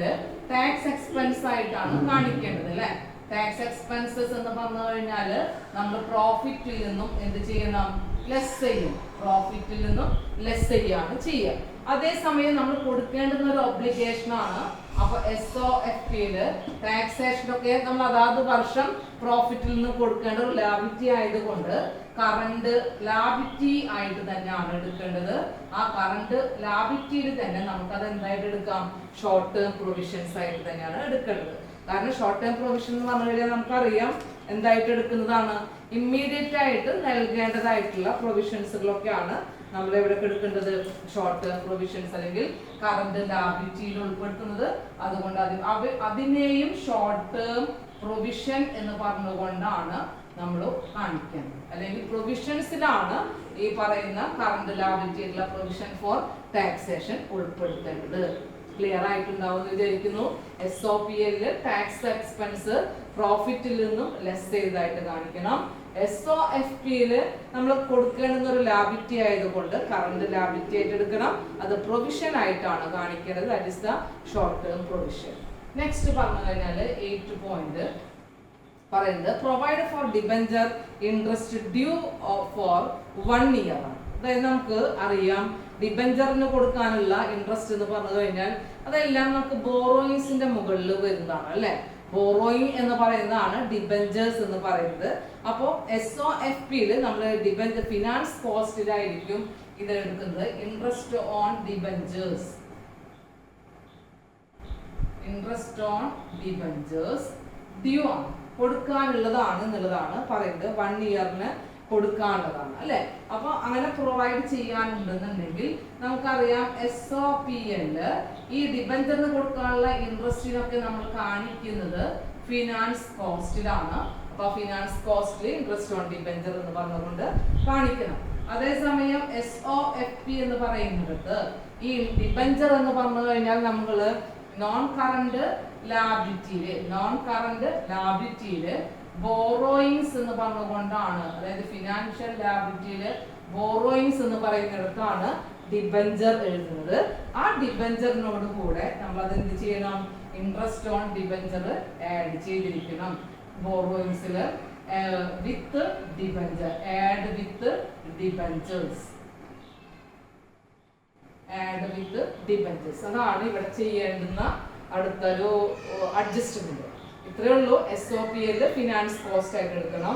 ടാക്സ് എക്സ്പെൻസ് ആയിട്ടാണ് കാണിക്കേണ്ടത് അല്ലെ. ടാക്സ് എക്സ്പെൻസസ് എന്ന് പറഞ്ഞു കഴിഞ്ഞാൽ നമ്മൾ പ്രോഫിറ്റിൽ നിന്നും എന്ത് ചെയ്യണം? ലെസ് ചെയ്യും. പ്രോഫിറ്റിൽ നിന്നും ലെസ് ചെയ്യാണ് ചെയ്യുക. അതേസമയം നമ്മൾ കൊടുക്കേണ്ടുന്ന ഒരു ഒബ്ലിഗേഷൻ ആണ്. അപ്പൊ SOFPയില് ടാക്സേഷനൊക്കെ നമ്മൾ അതാത് വർഷം പ്രോഫിറ്റിൽ നിന്ന് കൊടുക്കേണ്ട ഒരു ലാബിലിറ്റി ആയതുകൊണ്ട് കറണ്ട് ലാബിലിറ്റി ആയിട്ട് തന്നെയാണ് എടുക്കേണ്ടത്. ആ കറണ്ട് ലാബിലിറ്റിയിൽ തന്നെ നമുക്കത് എന്തായിട്ട് എടുക്കാം? ഷോർട്ട് ടേം പ്രൊവിഷൻസ് ആയിട്ട് തന്നെയാണ് എടുക്കേണ്ടത്. കാരണം ഷോർട്ട് ടേം പ്രൊവിഷൻ എന്ന് പറഞ്ഞു കഴിഞ്ഞാൽ നമുക്കറിയാം എന്തായിട്ട് എടുക്കുന്നതാണ്? ഇമ്മീഡിയറ്റ് ആയിട്ട് നൽകേണ്ടതായിട്ടുള്ള പ്രൊവിഷൻസുകളൊക്കെയാണ് നമ്മൾ എവിടെ എടുക്കേണ്ടത്? ഷോർട്ട് ടേം പ്രൊവിഷൻസ് അല്ലെങ്കിൽ കറണ്ട് ലാബിലിറ്റിയിൽ ഉൾപ്പെടുത്തുന്നത്. അതുകൊണ്ട് അതിനെയും ഷോർട്ട് ടേം പ്രൊവിഷൻ എന്ന് പറഞ്ഞുകൊണ്ടാണ് നമ്മൾ കാണിക്കുന്നത്. അല്ലെങ്കിൽ പ്രൊവിഷൻസിലാണ് ഈ പറയുന്ന കറണ്ട് ലാബിലിറ്റിയിലുള്ള പ്രൊവിഷൻ ഫോർ ടാക്സേഷൻ ഉൾപ്പെടുത്തേണ്ടത്. ക്ലിയർ ആയിട്ടുണ്ടാവും വിചാരിക്കുന്നു. SOPL ടാക്സ് എക്സ്പെൻസ് പ്രോഫിറ്റിൽ നിന്നും ലെസ് ചെയ്തതായിട്ട് കാണിക്കണം. SOFP നമ്മൾ കൊടുക്കേണ്ടുന്ന ഒരു ലാബിലിറ്റി ആയതുകൊണ്ട് കറണ്ട് ലാബിലിറ്റി ആയിട്ട് എടുക്കണം. അത് പ്രൊവിഷൻ ആയിട്ടാണ് കാണിക്കേണ്ടത്. That is the short term provision. Next പറഞ്ഞു കഴിഞ്ഞാൽ 8th പോയിന്റ് പറയുന്നത് provide for debenture interest due for 1 year ആണ്. അതായത് നമുക്ക് അറിയാം ഡിബഞ്ചറിന് കൊടുക്കാനുള്ള ഇൻട്രസ്റ്റ് എന്ന് പറഞ്ഞു കഴിഞ്ഞാൽ അതെല്ലാം നമുക്ക് ബോറോയിങ്സിന്റെ മുകളിൽ വരുന്നതാണ് അല്ലെ. ബോറോയിങ് എന്ന് പറയുന്നതാണ് ഡിബഞ്ചേഴ്സ് എന്ന് പറയുന്നത്. അപ്പോൾ SOFP നമ്മൾ ഡിബഞ്ചർ ഫിനാൻസ് കോസ്റ്റിലായിരിക്കും ഇത് എടുക്കുന്നത്. Interest on debentures, interest on debentures due ആണ്, കൊടുക്കാനുള്ളതാണ് എന്നുള്ളതാണ് പറയുന്നത്. 1 yearന് കൊടുക്കാനുള്ളതാണ് അല്ലെ. അപ്പൊ അങ്ങനെ പ്രൊവൈഡ് ചെയ്യാനുണ്ടെന്നുണ്ടെങ്കിൽ നമുക്കറിയാം SOPL ഈ ഡിബഞ്ചറിന് കൊടുക്കാനുള്ള ഇൻട്രസ്റ്റിനൊക്കെ നമ്മൾ കാണിക്കുന്നത് ഫിനാൻസ് കോസ്റ്റിലാണ്. അപ്പൊ ഫിനാൻസ് കോസ്റ്റിൽ ഇൻട്രസ്റ്റ് ഓൺ ഡിബഞ്ചർ എന്ന് പറഞ്ഞുകൊണ്ട് കാണിക്കണം. അതേസമയം SOFP എന്ന് പറയുന്നത് ഈ ഡിബഞ്ചർ എന്ന് പറഞ്ഞു കഴിഞ്ഞാൽ നമ്മൾ നോൺ കറണ്ട് ലാബിലിറ്റിയില് ബോറോയിങ്സ് എന്ന് പറഞ്ഞുകൊണ്ടാണ്, അതായത് ഫിനാൻഷ്യൽ ലാബിലിറ്റിയില് ബോറോയിങ്സ് എന്ന് പറയുന്നിടത്താണ് ഡിബഞ്ചർ എഴുതുന്നത്. ആ ഡിബഞ്ചറിനോട് കൂടെ നമ്മൾ അതെന്ത് ചെയ്യണം? ഇൻട്രസ്റ്റ് ഓൺ ഡിബഞ്ചർ ആഡ് ചെയ്തിരിക്കണം. ബോറോയിങ്സില് വിത്ത് ഡിബഞ്ചർ, ആഡ് വിത്ത് ഡിബഞ്ചേഴ്സ്, ആഡ് വിത്ത് ഡിബഞ്ചേഴ്സ്. അതാണ് ഇവിടെ ചെയ്യേണ്ടുന്ന അടുത്തൊരു അഡ്ജസ്റ്റ്മെന്റ്. ഇത്രയേ ഉള്ളൂ. SOPL ഫിനാൻസ് കോസ്റ്റ് ആയിട്ട് എടുക്കണം.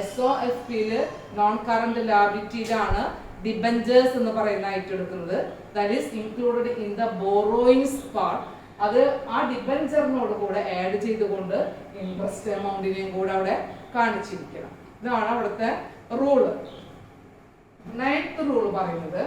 SOFP നോൺ കറന്റ് ലാബിലിറ്റിയിലാണ് ഡിബഞ്ചേഴ്സ് എന്ന് പറയുന്നതായിട്ട് എടുക്കുന്നത്. That is included in the borrowings part. അത് ആ ഡിബഞ്ചറിനോട് കൂടെ ആഡ് ചെയ്തുകൊണ്ട് ഇൻട്രസ്റ്റ് എമൗണ്ടിനെയും കൂടെ അവിടെ കാണിച്ചിരിക്കണം. ഇതാണ് അവിടുത്തെ റൂള്. 9th റൂൾ പറയുന്നത്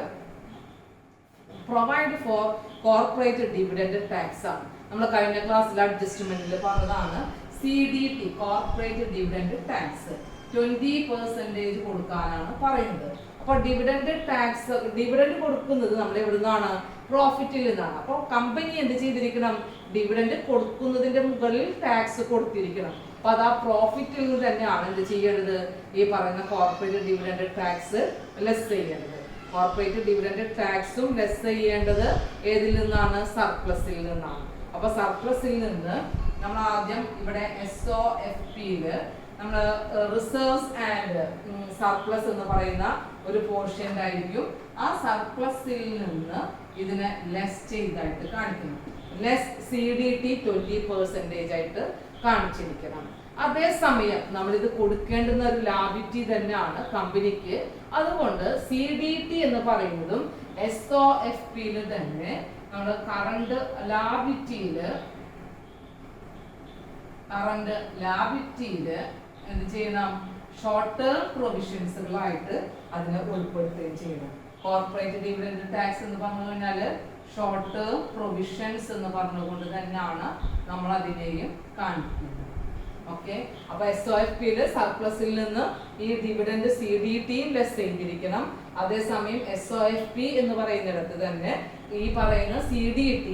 provide four corporate dividend tax ആണ്. നമ്മൾ കഴിഞ്ഞ ക്ലാസ്സിൽ അഡ്ജസ്റ്റ്മെന്റിൽ പറഞ്ഞതാണ് CDT, കോർപ്പറേറ്റ് ഡിവിഡൻഡ് ടാക്സ് 20% കൊടുക്കാനാണ് പറയുന്നത്. അപ്പൊ ഡിവിഡൻഡ് ടാക്സ്, ഡിവിഡൻഡ് കൊടുക്കുന്നത് നമ്മൾ എവിടെ നിന്നാണ്? പ്രോഫിറ്റിൽ നിന്നാണ്. അപ്പോൾ കമ്പനി എന്ത് ചെയ്തിരിക്കണം? ഡിവിഡൻഡ് കൊടുക്കുന്നതിന്റെ മുകളിൽ ടാക്സ് കൊടുത്തിരിക്കണം. അപ്പൊ അത് ആ പ്രോഫിറ്റിൽ നിന്ന് തന്നെയാണ് എന്ത് ചെയ്യേണ്ടത്? ഈ പറയുന്ന കോർപ്പറേറ്റ് ഡിവിഡൻഡ് ടാക്സ് ലെസ് ചെയ്യേണ്ടത്. കോർപ്പറേറ്റ് ഡിവിഡൻഡ് ടാക്സും ലെസ് ചെയ്യേണ്ടത് ഏതിൽ നിന്നാണ്? സർപ്ലസിൽ നിന്നാണ്. അപ്പൊ സർപ്ലസിൽ നിന്ന് നമ്മൾ ആദ്യം ഇവിടെ SOFP നമ്മൾ റിസർവ്സ് ആൻഡ് സർപ്ലസ് എന്ന് പറയുന്ന ഒരു പോർഷൻ ആയിരിക്കും. ആ സർപ്ലസിൽ നിന്ന് ഇതിനെ ലെസ് ചെയ്തായിട്ട് കാണിക്കണം. ലെസ് CDT 20% ആയിട്ട് കാണിച്ചിരിക്കണം. അതേസമയം നമ്മൾ ഇത് കൊടുക്കേണ്ടുന്ന ഒരു ലാബിലിറ്റി തന്നെയാണ് കമ്പനിക്ക്. അതുകൊണ്ട് CDT എന്ന് പറയുന്നതും SOFP തന്നെ നമ്മൾ കറണ്ട് ലാബിലിറ്റിയില് എന്ത് ചെയ്യണം? ഷോർട്ട് ടേം പ്രൊവിഷൻസുകളായിട്ട് അതിനെ ഉൾപ്പെടുത്തുകയും ചെയ്യണം. കോർപ്പറേറ്റ് ഡിവിഡൻഡ് ടാക്സ് എന്ന് പറഞ്ഞു കഴിഞ്ഞാല് ഷോർട്ട് ടേം പ്രൊവിഷൻസ് എന്ന് പറഞ്ഞുകൊണ്ട് തന്നെയാണ് നമ്മൾ അതിനെയും കാണിക്കുന്നത്. ഓക്കെ. അപ്പൊ SOFP സർപ്ലസിൽ നിന്ന് ഈ ഡിവിഡൻഡ് CDTയും ലെസ് ചെയ്തിരിക്കണം. അതേസമയം SOFP എന്ന് പറയുന്നിടത്ത് തന്നെ ഈ പറയുന്ന CDT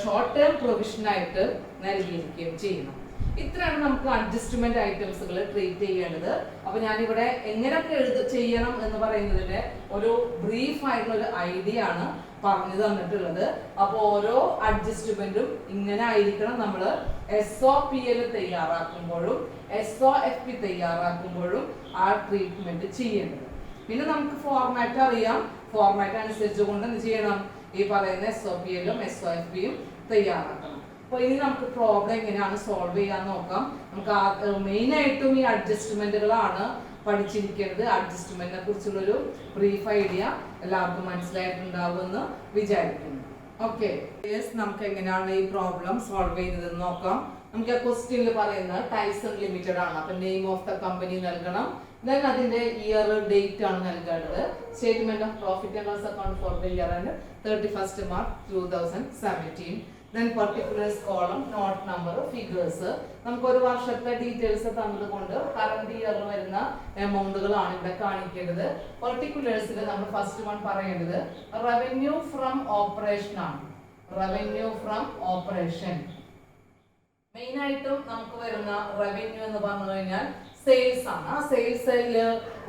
ഷോർട്ട് ടേം പ്രൊവിഷൻ ആയിട്ട് നൽകിയിരിക്കുകയും ചെയ്യണം. ഇത്രയാണ് നമുക്ക് അഡ്ജസ്റ്റ്മെന്റ് ഐറ്റംസുകൾ ട്രീറ്റ് ചെയ്യേണ്ടത്. അപ്പൊ ഞാനിവിടെ എങ്ങനെയൊക്കെ ചെയ്യണം എന്ന് പറയുന്നതിന്റെ ഒരു ബ്രീഫ് ആയിട്ടുള്ള ഒരു ഐഡിയ ആണ് പറഞ്ഞു തന്നിട്ടുള്ളത്. അപ്പൊ ഓരോ അഡ്ജസ്റ്റ്മെന്റും ഇങ്ങനെ ആയിരിക്കണം നമ്മൾ SOPL തയ്യാറാക്കുമ്പോഴും SOFP തയ്യാറാക്കുമ്പോഴും ആ ട്രീറ്റ്മെന്റ് ചെയ്യേണ്ടത്. പിന്നെ നമുക്ക് ഫോർമാറ്റ് അറിയാം. ഫോർമാറ്റ് അനുസരിച്ചുകൊണ്ട് എന്ത് ചെയ്യണം? ഈ പറയുന്ന SOPLും SOFPയും തയ്യാറാക്കണം. അപ്പൊ ഇനി നമുക്ക് പ്രോബ്ലം എങ്ങനെയാണ് സോൾവ് ചെയ്യാൻ നോക്കാം. നമുക്ക് മെയിൻ ആയിട്ടും ഈ അഡ്ജസ്റ്റ്മെന്റുകളാണ് പഠിച്ചിരിക്കേണ്ടത്. അഡ്ജസ്റ്റ്മെന്റിനെ കുറിച്ചുള്ളൊരു ബ്രീഫ് ഐഡിയ എല്ലാവർക്കും മനസ്സിലായിട്ടുണ്ടാവുമെന്ന് വിചാരിക്കുന്നു. ഓക്കെ, നമുക്ക് എങ്ങനെയാണ് ഈ പ്രോബ്ലം സോൾവ് ചെയ്യുന്നതെന്ന് നോക്കാം. നമുക്ക് ആ ക്വസ്റ്റ്യനിൽ പറയുന്നത് ടൈസൺ ലിമിറ്റഡ് ആണ്. അപ്പൊ നെയിം ഓഫ് ദ കമ്പനി നൽകണം. ദെൻ അതിന്റെ ഇയർ ഡേറ്റ് ആണ് നൽകേണ്ടത്. Statement of profit and loss account for the year and 31st March 2017. Then particulars column, note number, figures. നമുക്ക് ഒരു വർഷത്തെ ഡീറ്റെയിൽസ് തന്നതുകൊണ്ട് കറന്റ് ഇയർ വരുന്ന എമൗണ്ടുകളാണ് ഇവിടെ കാണിക്കേണ്ടത്. പർട്ടിക്കുലേഴ്സിൽ നമ്മൾ ഫസ്റ്റ് വൺ പറയേണ്ടത് റവന്യൂ ഫ്രം ഓപ്പറേഷൻ ആണ്. റവന്യൂ ഫ്രം ഓപ്പറേഷൻ മെയിൻ ആയിട്ടും നമുക്ക് വരുന്ന റവന്യൂ എന്ന് പറഞ്ഞു കഴിഞ്ഞാൽ സെയിൽസ് ആണ്. ആ സെയിൽസിൽ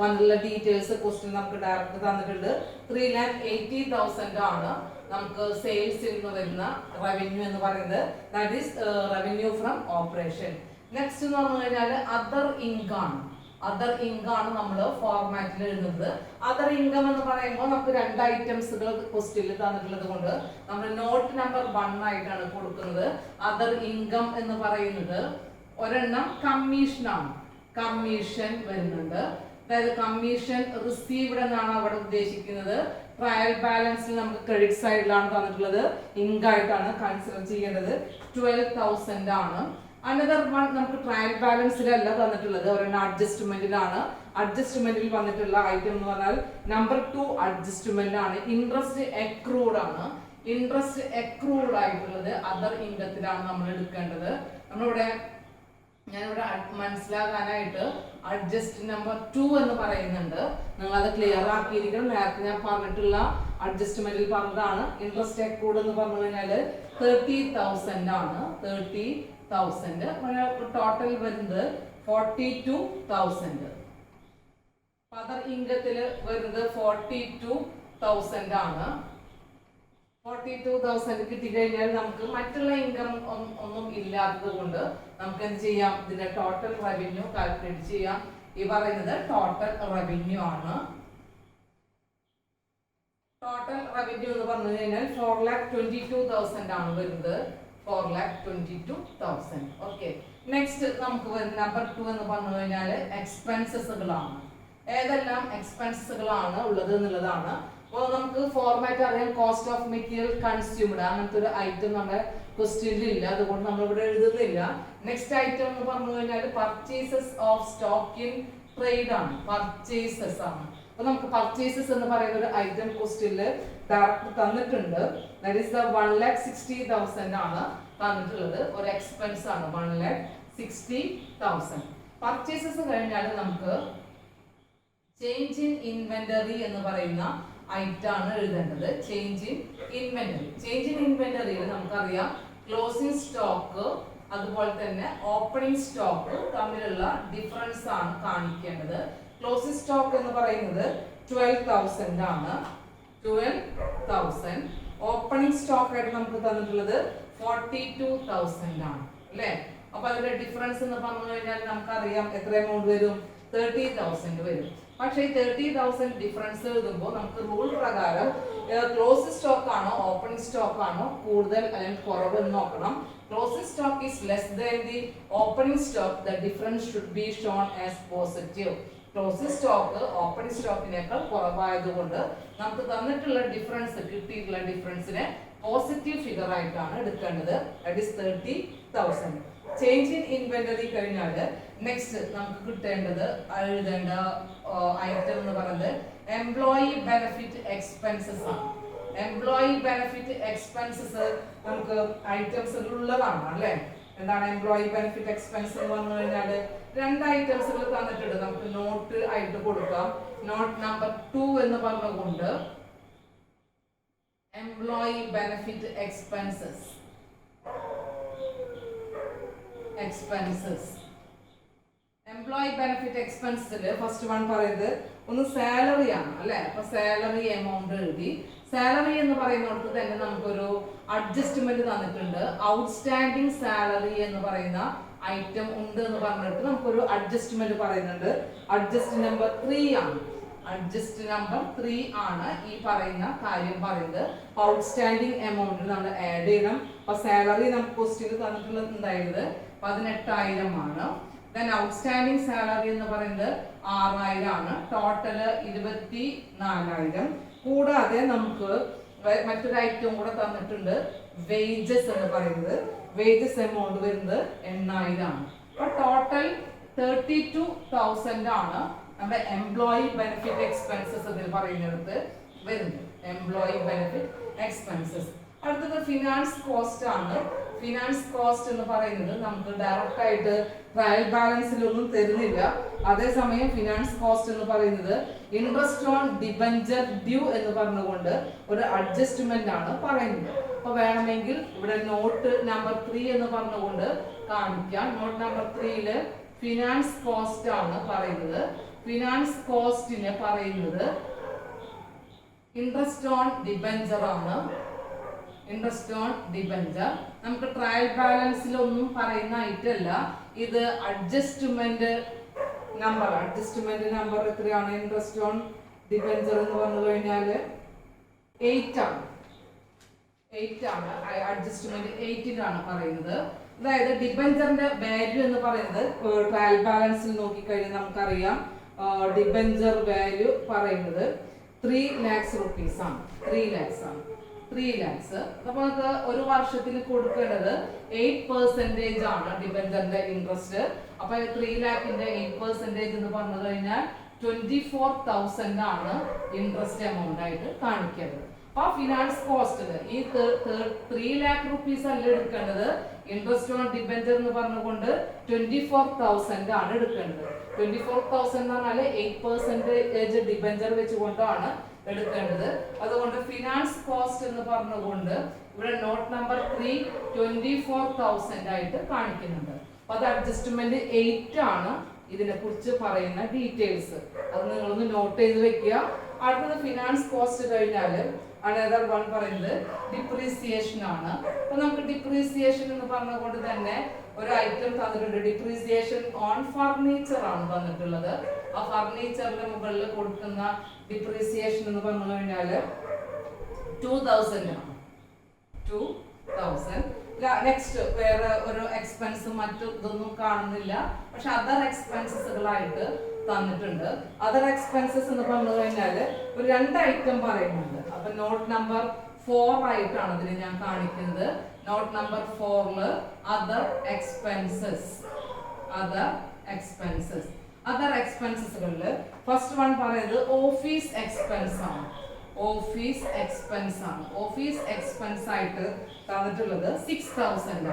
വന്നുള്ള ഡീറ്റെയിൽസ് ക്വസ്റ്റ്യൻ നമുക്ക് ഡയറക്റ്റ് തന്നിട്ടുണ്ട്. 3,80,000 ആണ് നമുക്ക് സെയിൽസിൽ നിന്ന് വരുന്ന റവന്യൂ എന്ന് പറയുന്നത്. That is revenue from operation. Next എന്ന് പറഞ്ഞു കഴിഞ്ഞാൽ അതർ ഇൻകം ആണ്. അതർ ഇൻകം ആണ് നമ്മൾ ഫോർമാറ്റിൽ എഴുതുന്നത്. അതർ ഇൻകം എന്ന് പറയുമ്പോൾ നമുക്ക് 2 ഐറ്റംസുകൾ ക്വസ്റ്റ്യനിൽ തന്നിട്ടുള്ളത് കൊണ്ട് നമ്മൾ നോട്ട് നമ്പർ 1 ആയിട്ടാണ് കൊടുക്കുന്നത്. അതർ ഇൻകം എന്ന് പറയുന്നത് ഒരെണ്ണം കമ്മീഷൻ ആണ്. കമ്മീഷൻ വരുന്നുണ്ട്. അതായത് കമ്മീഷൻ റിസീവ്ഡ് എന്നാണ് അവിടെ ഉദ്ദേശിക്കുന്നത്. ട്രയൽ ബാലൻസിൽ നമുക്ക് ക്രെഡിറ്റ് സൈഡിലാണ് തന്നിട്ടുള്ളത്. ഇൻകം ആയിട്ടാണ് കൺസിഡർ ചെയ്യേണ്ടത്. 12,000 ആണ്. അനദർ വൺ നമുക്ക് ട്രയൽ ബാലൻസിലല്ല തന്നിട്ടുള്ളത്, ഒരെണ്ണം അഡ്ജസ്റ്റ്മെന്റിലാണ്. അഡ്ജസ്റ്റ്മെന്റിൽ വന്നിട്ടുള്ള ഐറ്റം എന്ന് പറഞ്ഞാൽ നമ്പർ 2 അഡ്ജസ്റ്റ്മെന്റ് ആണ്. ഇൻട്രസ്റ്റ് അക്രൂഡ് ആണ്. ഇൻട്രസ്റ്റ് അക്രൂഡ് ആയിട്ടുള്ളത് അതർ ഇൻകത്തിലാണ് നമ്മൾ എടുക്കേണ്ടത്. നമ്മളിവിടെ ഞാനിവിടെ മനസ്സിലാകാനായിട്ട് അഡ്ജസ്റ്റ് നമ്പർ 2 എന്ന് പറയുന്നുണ്ട്. നിങ്ങൾ അത് ക്ലിയർ ആക്കിയിരിക്കണം. നേരത്തെ ഞാൻ പറഞ്ഞിട്ടുള്ള അഡ്ജസ്റ്റ്മെന്റിൽ പറഞ്ഞതാണ്. ഇൻട്രസ്റ്റ് അക്രൂഡ് എന്ന് പറഞ്ഞു കഴിഞ്ഞാൽ 30,000 ആണ്. 30,000 ടോട്ടൽ വരുന്നത് 42,000. അതർ ഇൻകത്തിൽ വരുന്നത് 42,000 ആണ്. 42,000 കിട്ടിക്കഴിഞ്ഞാൽ നമുക്ക് മറ്റുള്ള ഇൻകം ഒന്നും ഇല്ലാത്തത് കൊണ്ട് നമുക്ക് എന്ത് ചെയ്യാം, ഇതിന്റെ ടോട്ടൽ റവന്യൂ കാൽക്കുലേറ്റ് ചെയ്യാം. ഈ പറയുന്നത് ടോട്ടൽ റവന്യൂ ആണ്. ടോട്ടൽ റവന്യൂ എന്ന് പറഞ്ഞു കഴിഞ്ഞാൽ 4,22,000 ആണ് വരുന്നത്. 4,22,000. ഓക്കെ. നെക്സ്റ്റ് നമുക്ക് വരുന്ന നമ്പർ 2 എന്ന് പറഞ്ഞു കഴിഞ്ഞാൽ എക്സ്പെൻസസുകളാണ്. ഏതെല്ലാം എക്സ്പെൻസസുകളാണ് ഉള്ളത് എന്നുള്ളതാണ്. അപ്പോൾ നമുക്ക് ഫോർമാറ്റ് അറിയാം. കോസ്റ്റ് ഓഫ് മെറ്റീരിയൽ കൺസ്യൂംഡ് അങ്ങനത്തെ ഒരു ഐറ്റം നമ്മുടെ ക്വസ്റ്റ്യനിൽ ഇല്ല, അതുകൊണ്ട് നമ്മൾ ഇവിടെ എഴുതുന്നില്ല. നെക്സ്റ്റ് ഐറ്റം എന്ന് പറഞ്ഞു കഴിഞ്ഞാൽ purchases of stock in trade ആണ്. പർച്ചേസസ് ആണ്. അപ്പൊ നമുക്ക് പർച്ചേസസ് എന്ന് പറയുന്ന ഒരു ഐറ്റം ക്വസ്റ്റ്യനിൽ തന്നിട്ടുണ്ട്. ദാറ്റ് ഈസ് 1,60,000 ആണ് തന്നിട്ടുള്ളത്. ഒരു എക്സ്പെൻസ് ആണ് 1,60,000. പർച്ചേസസ് കഴിഞ്ഞാൽ നമുക്ക് ചേഞ്ച് ഇൻ ഇൻവെന്ററി എന്ന് പറയുന്ന ഐറ്റം ആണ് എഴുതേണ്ടത്. Change in inventory. Change in ഇൻവെന്ററിയിൽ നമുക്കറിയാം ക്ലോസിംഗ് സ്റ്റോക്ക് അതുപോലെ തന്നെ ഓപ്പണിംഗ് സ്റ്റോക്ക് തമ്മിലുള്ള ഡിഫറൻസ് ആണ് കാണിക്കേണ്ടത്. ക്ലോസിംഗ് സ്റ്റോക്ക് എന്ന് പറയുന്നത് 12,000 ആണ്. 12,000. ഓപ്പണിംഗ് സ്റ്റോക്ക് ആയിട്ട് നമുക്ക് തന്നിട്ടുള്ളത് 42,000 ആണ് അല്ലേ. അപ്പൊ അതിന്റെ ഡിഫറൻസ് എന്ന് പറഞ്ഞു കഴിഞ്ഞാൽ നമുക്കറിയാം എത്ര എമൗണ്ട് വരും, 30,000 വരും. പക്ഷേ ഈ 30,000 ഡിഫറൻസ് എഴുതുമ്പോൾ നമുക്ക് റൂൾ പ്രകാരം ക്ലോസ് സ്റ്റോക്ക് ആണോ ഓപ്പണിംഗ് സ്റ്റോക്ക് ആണോ കൂടുതൽ അല്ലെങ്കിൽ കുറവ് എന്ന് നോക്കണം. Closing stock is less than the opening stock, the difference should be shown as positive. Closing stock opening സ്റ്റോക്കിനേക്കാൾ കുറവായതുകൊണ്ട് നമുക്ക് തന്നിട്ടുള്ള ഡിഫറൻസ്, കിട്ടിയിട്ടുള്ള ഡിഫറൻസിനെ പോസിറ്റീവ് ഫിഗർ ആയിട്ടാണ് എടുക്കേണ്ടത്. That is 30,000. Change in inventory കഴിഞ്ഞാൽ നെക്സ്റ്റ് നമുക്ക് കിട്ടേണ്ടത് എഴുതേണ്ട ഐറ്റം എന്ന് പറയുന്നത് എംപ്ലോയി ബെനിഫിറ്റ് എക്സ്പെൻസസ് ആണ്. എംപ്ലോയി ബെനിഫിറ്റ് എക്സ്പെൻസസ് നമുക്ക് ഐറ്റംസ് ഉള്ളതാണ് അല്ലേ. എന്താണ് എംപ്ലോയി ബെനിഫിറ്റ് എക്സ്പെൻസ് എന്ന് പറഞ്ഞു കഴിഞ്ഞാൽ 2 ഐറ്റംസുകൾ തന്നിട്ടുണ്ട്. നമുക്ക് നോട്ട് ആയിട്ട് കൊടുക്കാം. നോട്ട് നമ്പർ 2 എന്ന് പറഞ്ഞുകൊണ്ട് employee benefit expenses employee benefit എക്സ്പെൻസിൽ ഫസ്റ്റ് വൺ പറയുന്നത് ഒന്ന് സാലറി ആണ് അല്ലെ. അപ്പൊ സാലറി എമൗണ്ട് എഴുതി. സാലറി എന്ന് പറയുന്നിടത്ത് തന്നെ നമുക്കൊരു അഡ്ജസ്റ്റ്മെന്റ് തന്നിട്ടുണ്ട്. ഔട്ട്സ്റ്റാൻഡിങ് സാലറി എന്ന് പറയുന്ന ഐറ്റം ഉണ്ട് എന്ന് പറഞ്ഞിട്ട് നമുക്കൊരു അഡ്ജസ്റ്റ്മെന്റ് പറയുന്നുണ്ട്. അഡ്ജസ്റ്റ് നമ്പർ 3 ആണ്. അഡ്ജസ്റ്റ് നമ്പർ 3 ആണ് ഈ പറയുന്ന കാര്യം പറയുന്നത്. ഔട്ട്സ്റ്റാൻഡിങ് എമൗണ്ട് നമ്മൾ ആഡ് ചെയ്യണം. അപ്പൊ സാലറി നമുക്ക് ക്വസ്റ്റ്യൻ തന്നിട്ടുള്ളത് ഉണ്ടായിരുന്നത് 18,000 ആണ്. ദെൻ ഔട്ട്സ്റ്റാൻഡിങ് സാലറി എന്ന് പറയുന്നത് 6,000 ആണ്. ടോട്ടല് 24,000. കൂടാതെ നമുക്ക് മറ്റൊരു ഐറ്റം കൂടെ തന്നിട്ടുണ്ട്, വേജസ് എന്ന് പറയുന്നത്. വേജസ് എമൗണ്ട് വരുന്നത് 8,000 ആണ്. അപ്പൊ ടോട്ടൽ 32,000 ആണ് നമ്മുടെ എംപ്ലോയി ബെനിഫിറ്റ് എക്സ്പെൻസസ് ഇതിൽ പറയുന്നിടത്ത് വരുന്നത്. Employee benefit expenses. അടുത്തത് ഫിനാൻസ് കോസ്റ്റ് ആണ്. ഫിനാൻസ് കോസ്റ്റ് എന്ന് പറയുന്നത് നമുക്ക് ഡയറക്റ്റ് ആയിട്ട് ട്രയൽ ബാലൻസിലൊന്നും തരുന്നില്ല. അതേസമയം ഫിനാൻസ് കോസ്റ്റ് എന്ന് പറയുന്നത് ഇൻട്രസ്റ്റ് ഓൺ ഡിബഞ്ചർ ഡ്യൂ എന്ന് പറഞ്ഞുകൊണ്ട് ഒരു അഡ്ജസ്റ്റ്മെന്റ് ആണ് പറയുന്നത്. അപ്പൊ വേണമെങ്കിൽ ഇവിടെ നോട്ട് നമ്പർ 3 എന്ന് പറഞ്ഞുകൊണ്ട് കാണിക്കാം. നോട്ട് നമ്പർ 3 ഫിനാൻസ് കോസ്റ്റ് ആണ് പറയുന്നത്. ഫിനാൻസ് കോസ്റ്റിനെ പറയുന്നത് ഇൻട്രസ്റ്റ് ഓൺ ഡിബഞ്ചർ ആണ്. ഇൻട്രസ്റ്റ് ഓൺ ഡിബഞ്ചർ നമുക്ക് ട്രയൽ ബാലൻസിലൊന്നും പറയുന്ന ഐറ്റല്ല. ഇത് അഡ്ജസ്റ്റ്മെന്റ് നമ്പർ എത്രയാണ്? ഇൻട്രസ്റ്റ് ഓൺ ഡിബഞ്ചർ എന്ന് പറഞ്ഞു കഴിഞ്ഞാൽ 8 ആണ്. അഡ്ജസ്റ്റ്മെന്റ് 8 പറയുന്നത്. അതായത് ഡിബഞ്ചറിന്റെ വാല്യൂ എന്ന് പറയുന്നത് ട്രയൽ ബാലൻസിൽ നോക്കിക്കഴിഞ്ഞാൽ നമുക്കറിയാം ഡിബഞ്ചർ വാല്യൂ പറയുന്നത് 3 lakhs rupees ആണ്. 3 lakhs. അപ്പൊ നമുക്ക് ഒരു വർഷത്തിൽ കൊടുക്കേണ്ടത് 8% ആണ് ഡിബഞ്ചറിന്റെ ഇൻട്രസ്റ്റ്. അപ്പൊ 3 lakhന്റെ 8% എന്ന് പറഞ്ഞു കഴിഞ്ഞാൽ 24,000 ആണ് ഇൻട്രസ്റ്റ് എമൗണ്ട് ആയിട്ട് കാണിക്കേണ്ടത്. അപ്പൊ ഫിനാൻസ് കോസ്റ്റില് ഈ 3 lakh rupees അല്ല എടുക്കേണ്ടത്. ഇൻട്രസ്റ്റ് ഓൺ ഡിബഞ്ചർ എന്ന് പറഞ്ഞുകൊണ്ട് 24,000 ആണ് എടുക്കേണ്ടത്. 24,000 എന്ന് പറഞ്ഞാൽ 8% ഡിബഞ്ചർ വെച്ചുകൊണ്ടാണ് എടുക്കേണ്ടത്. അതുകൊണ്ട് ഫിനാൻസ് കോസ്റ്റ് എന്ന് പറഞ്ഞുകൊണ്ട് ഇവിടെ നോട്ട് നമ്പർ 3 24,000 ആയിട്ട് കാണിക്കുന്നുണ്ട്. അപ്പൊ അത് അഡ്ജസ്റ്റ്മെന്റ് 8 ആണ്. ഇതിനെ കുറിച്ച് പറയുന്ന ഡീറ്റെയിൽസ് അത് നിങ്ങളൊന്ന് നോട്ട് ചെയ്ത് വെക്കുക. അടുത്തത് ഫിനാൻസ് കോസ്റ്റ് കഴിഞ്ഞാൽ അനദർ വൺ പറയുന്നത് ഡിപ്രീസിയേഷൻ ആണ്. അപ്പൊ നമുക്ക് ഡിപ്രീസിയേഷൻ എന്ന് പറഞ്ഞുകൊണ്ട് തന്നെ ഒരു ഐറ്റം തന്നിട്ടുണ്ട്. ഡിപ്രീസിയേഷൻ ഓൺ ഫർണിച്ചർ ആണ് തന്നിട്ടുള്ളത്. ആ ഫർണിച്ചറിന്റെ മുകളിൽ കൊടുക്കുന്ന ഡിപ്രീസിയേഷൻ എന്ന് പറഞ്ഞു കഴിഞ്ഞാൽ 2,000 ആണ്. 2,000. നെക്സ്റ്റ് വേറെ ഒരു എക്സ്പെൻസ് മറ്റു ഇതൊന്നും കാണുന്നില്ല. പക്ഷെ അതർ എക്സ്പെൻസസുകളായിട്ട് തന്നിട്ടുണ്ട്. അതർ എക്സ്പെൻസസ് എന്ന് പറഞ്ഞു കഴിഞ്ഞാൽ ഒരു 2 ഐറ്റം പറയുന്നുണ്ട്. അപ്പൊ നോട്ട് നമ്പർ 4 ആയിട്ടാണ് ഇതിന് ഞാൻ കാണിക്കുന്നത്. നോട്ട് നമ്പർ 4 അതർ എക്സ്പെൻസസുകളിൽ ഫസ്റ്റ് വൺ പറയുന്നത് ഓഫീസ് എക്സ്പെൻസ് ആണ്. ഓഫീസ് എക്സ്പെൻസ് ആയിട്ട് തന്നിട്ടുള്ളത് 6,000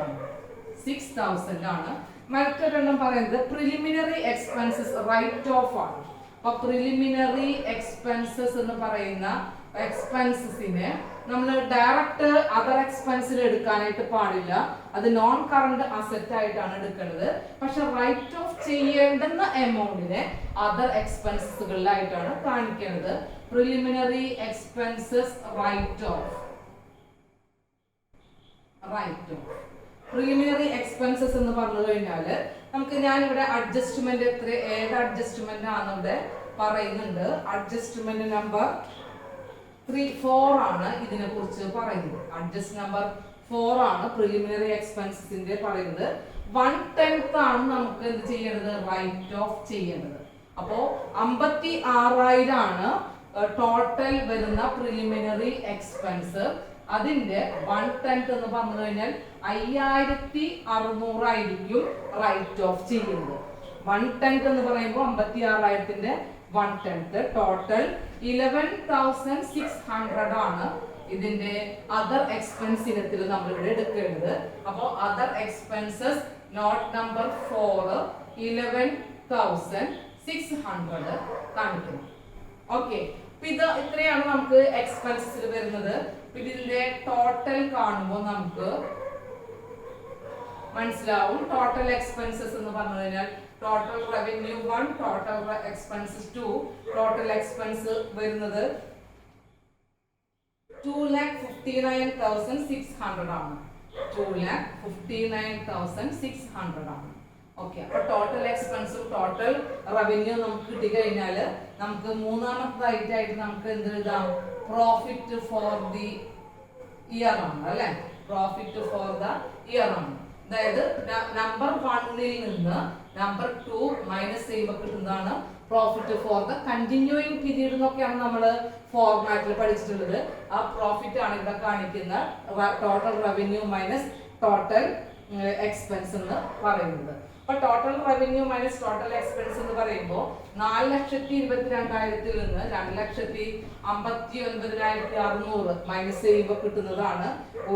ആണ്. മറ്റൊരെണ്ണം പറയുന്നത് പ്രിലിമിനറി എക്സ്പെൻസസ് റൈറ്റ് ഓഫ് ആണ്. അപ്പൊ പ്രിലിമിനറി എക്സ്പെൻസസ് എന്ന് പറയുന്ന എക്സ്പെൻസസിനെ നമ്മൾ ഡയറക്റ്റ് അതർ എക്സ്പെൻസിൽ എടുക്കാനായിട്ട് പാടില്ല. അത് നോൺ കറണ്ട് അസറ്റ് ആയിട്ടാണ് എടുക്കുന്നത്. പക്ഷെ റൈറ്റ് ഓഫ് ചെയ്യേണ്ടുന്ന എമൗണ്ടിനെ അതർ എക്സ്പെൻസസുകളിലായിട്ടാണ് കാണിക്കുന്നത്. Preliminary expenses write off. Preliminary expenses എന്ന് പറഞ്ഞു കഴിഞ്ഞാൽ നമുക്ക് ഞാനിവിടെ അഡ്ജസ്റ്റ്മെന്റ് ഏത് അഡ്ജസ്റ്റ്മെന്റ് ആണ് ഇവിടെ പറയുന്നുണ്ട്. അഡ്ജസ്റ്റ്മെന്റ് നമ്പർ 4 ആണ് ഇതിനെ കുറിച്ച് പറയുന്നത്. അഡ്ജസ്റ്റ് നമ്പർ 4 ആണ് പ്രിലിമിനറി എക്സ്പെൻസസിന്റെ പറയുന്നത്. 1/10 ആണ് നമുക്ക് എന്ത് ചെയ്യേണ്ടത്? റൈറ്റ് ഓഫ് ചെയ്യേണ്ടത്. അപ്പോ 56,000 ആണ് ടോട്ടൽ വരുന്ന പ്രിലിമിനറി എക്സ്പെൻസ്. അതിന്റെ 1/10 എന്ന് പറഞ്ഞു കഴിഞ്ഞാൽ 5,600 ആയിരിക്കും റൈറ്റ് ഓഫ് ചെയ്യുന്നത്. 1/10 എന്ന് പറയുമ്പോൾ 56,000ന്റെ 1/10 ടോട്ടൽ 11,600 ആണ് ഇതിന്റെ അതർ എക്സ്പെൻസ് ഇനത്തിൽ നമ്മൾ ഇവിടെ എടുക്കേണ്ടത്. അപ്പോൾ അതർ എക്സ്പെൻസസ് നോട്ട് നമ്പർ 4 11,600 കാണിക്കുന്നു. ഓക്കെ, ഇത് ഇത്രയാണ് നമുക്ക് എക്സ്പെൻസസിൽ വരുന്നത്. ഇതിന്റെ ടോട്ടൽ കാണുമ്പോൾ നമുക്ക് മനസ്സിലാവും. ടോട്ടൽ എക്സ്പെൻസസ് എന്ന് പറഞ്ഞു കഴിഞ്ഞാൽ total revenue 1, total expenses 2. Total expense വരുന്നത് 2,59,600 ആണ്. 2,59,600 ആണ്. ഓക്കെ, അപ്പൊ ടോട്ടൽ എക്സ്പെൻസും ടോട്ടൽ റവന്യൂ നമുക്ക് കിട്ടിക്കഴിഞ്ഞാൽ നമുക്ക് മൂന്നാമത്തേതായിട്ട് നമുക്ക് എന്ത് എഴുതാം? പ്രോഫിറ്റ് ഫോർ ദി ഇയർ ആണ് അല്ലെ. പ്രോഫിറ്റ് ഫോർ ദ ഇയർ ആണ്. അതായത് നമ്പർ 1ൽ നിന്ന് നമ്പർ 2 മൈനസ് ചെയ്യുമ്പോൾ കിട്ടുന്നതാണ് profit for the continuing period എന്നൊക്കെയാണ് നമ്മൾ ഫോർമാറ്റിൽ പഠിച്ചിട്ടുള്ളത്. ആ പ്രോഫിറ്റ് ആണ് ഇവിടെ കാണിക്കുന്ന total revenue minus total expense എന്ന് പറയുന്നത്. അപ്പൊ total revenue minus total expense എന്ന് പറയുമ്പോൾ 4,22,000 നിന്ന് 2,59,600 മൈനസ് ചെയ്യുമ്പോൾ കിട്ടുന്നതാണ്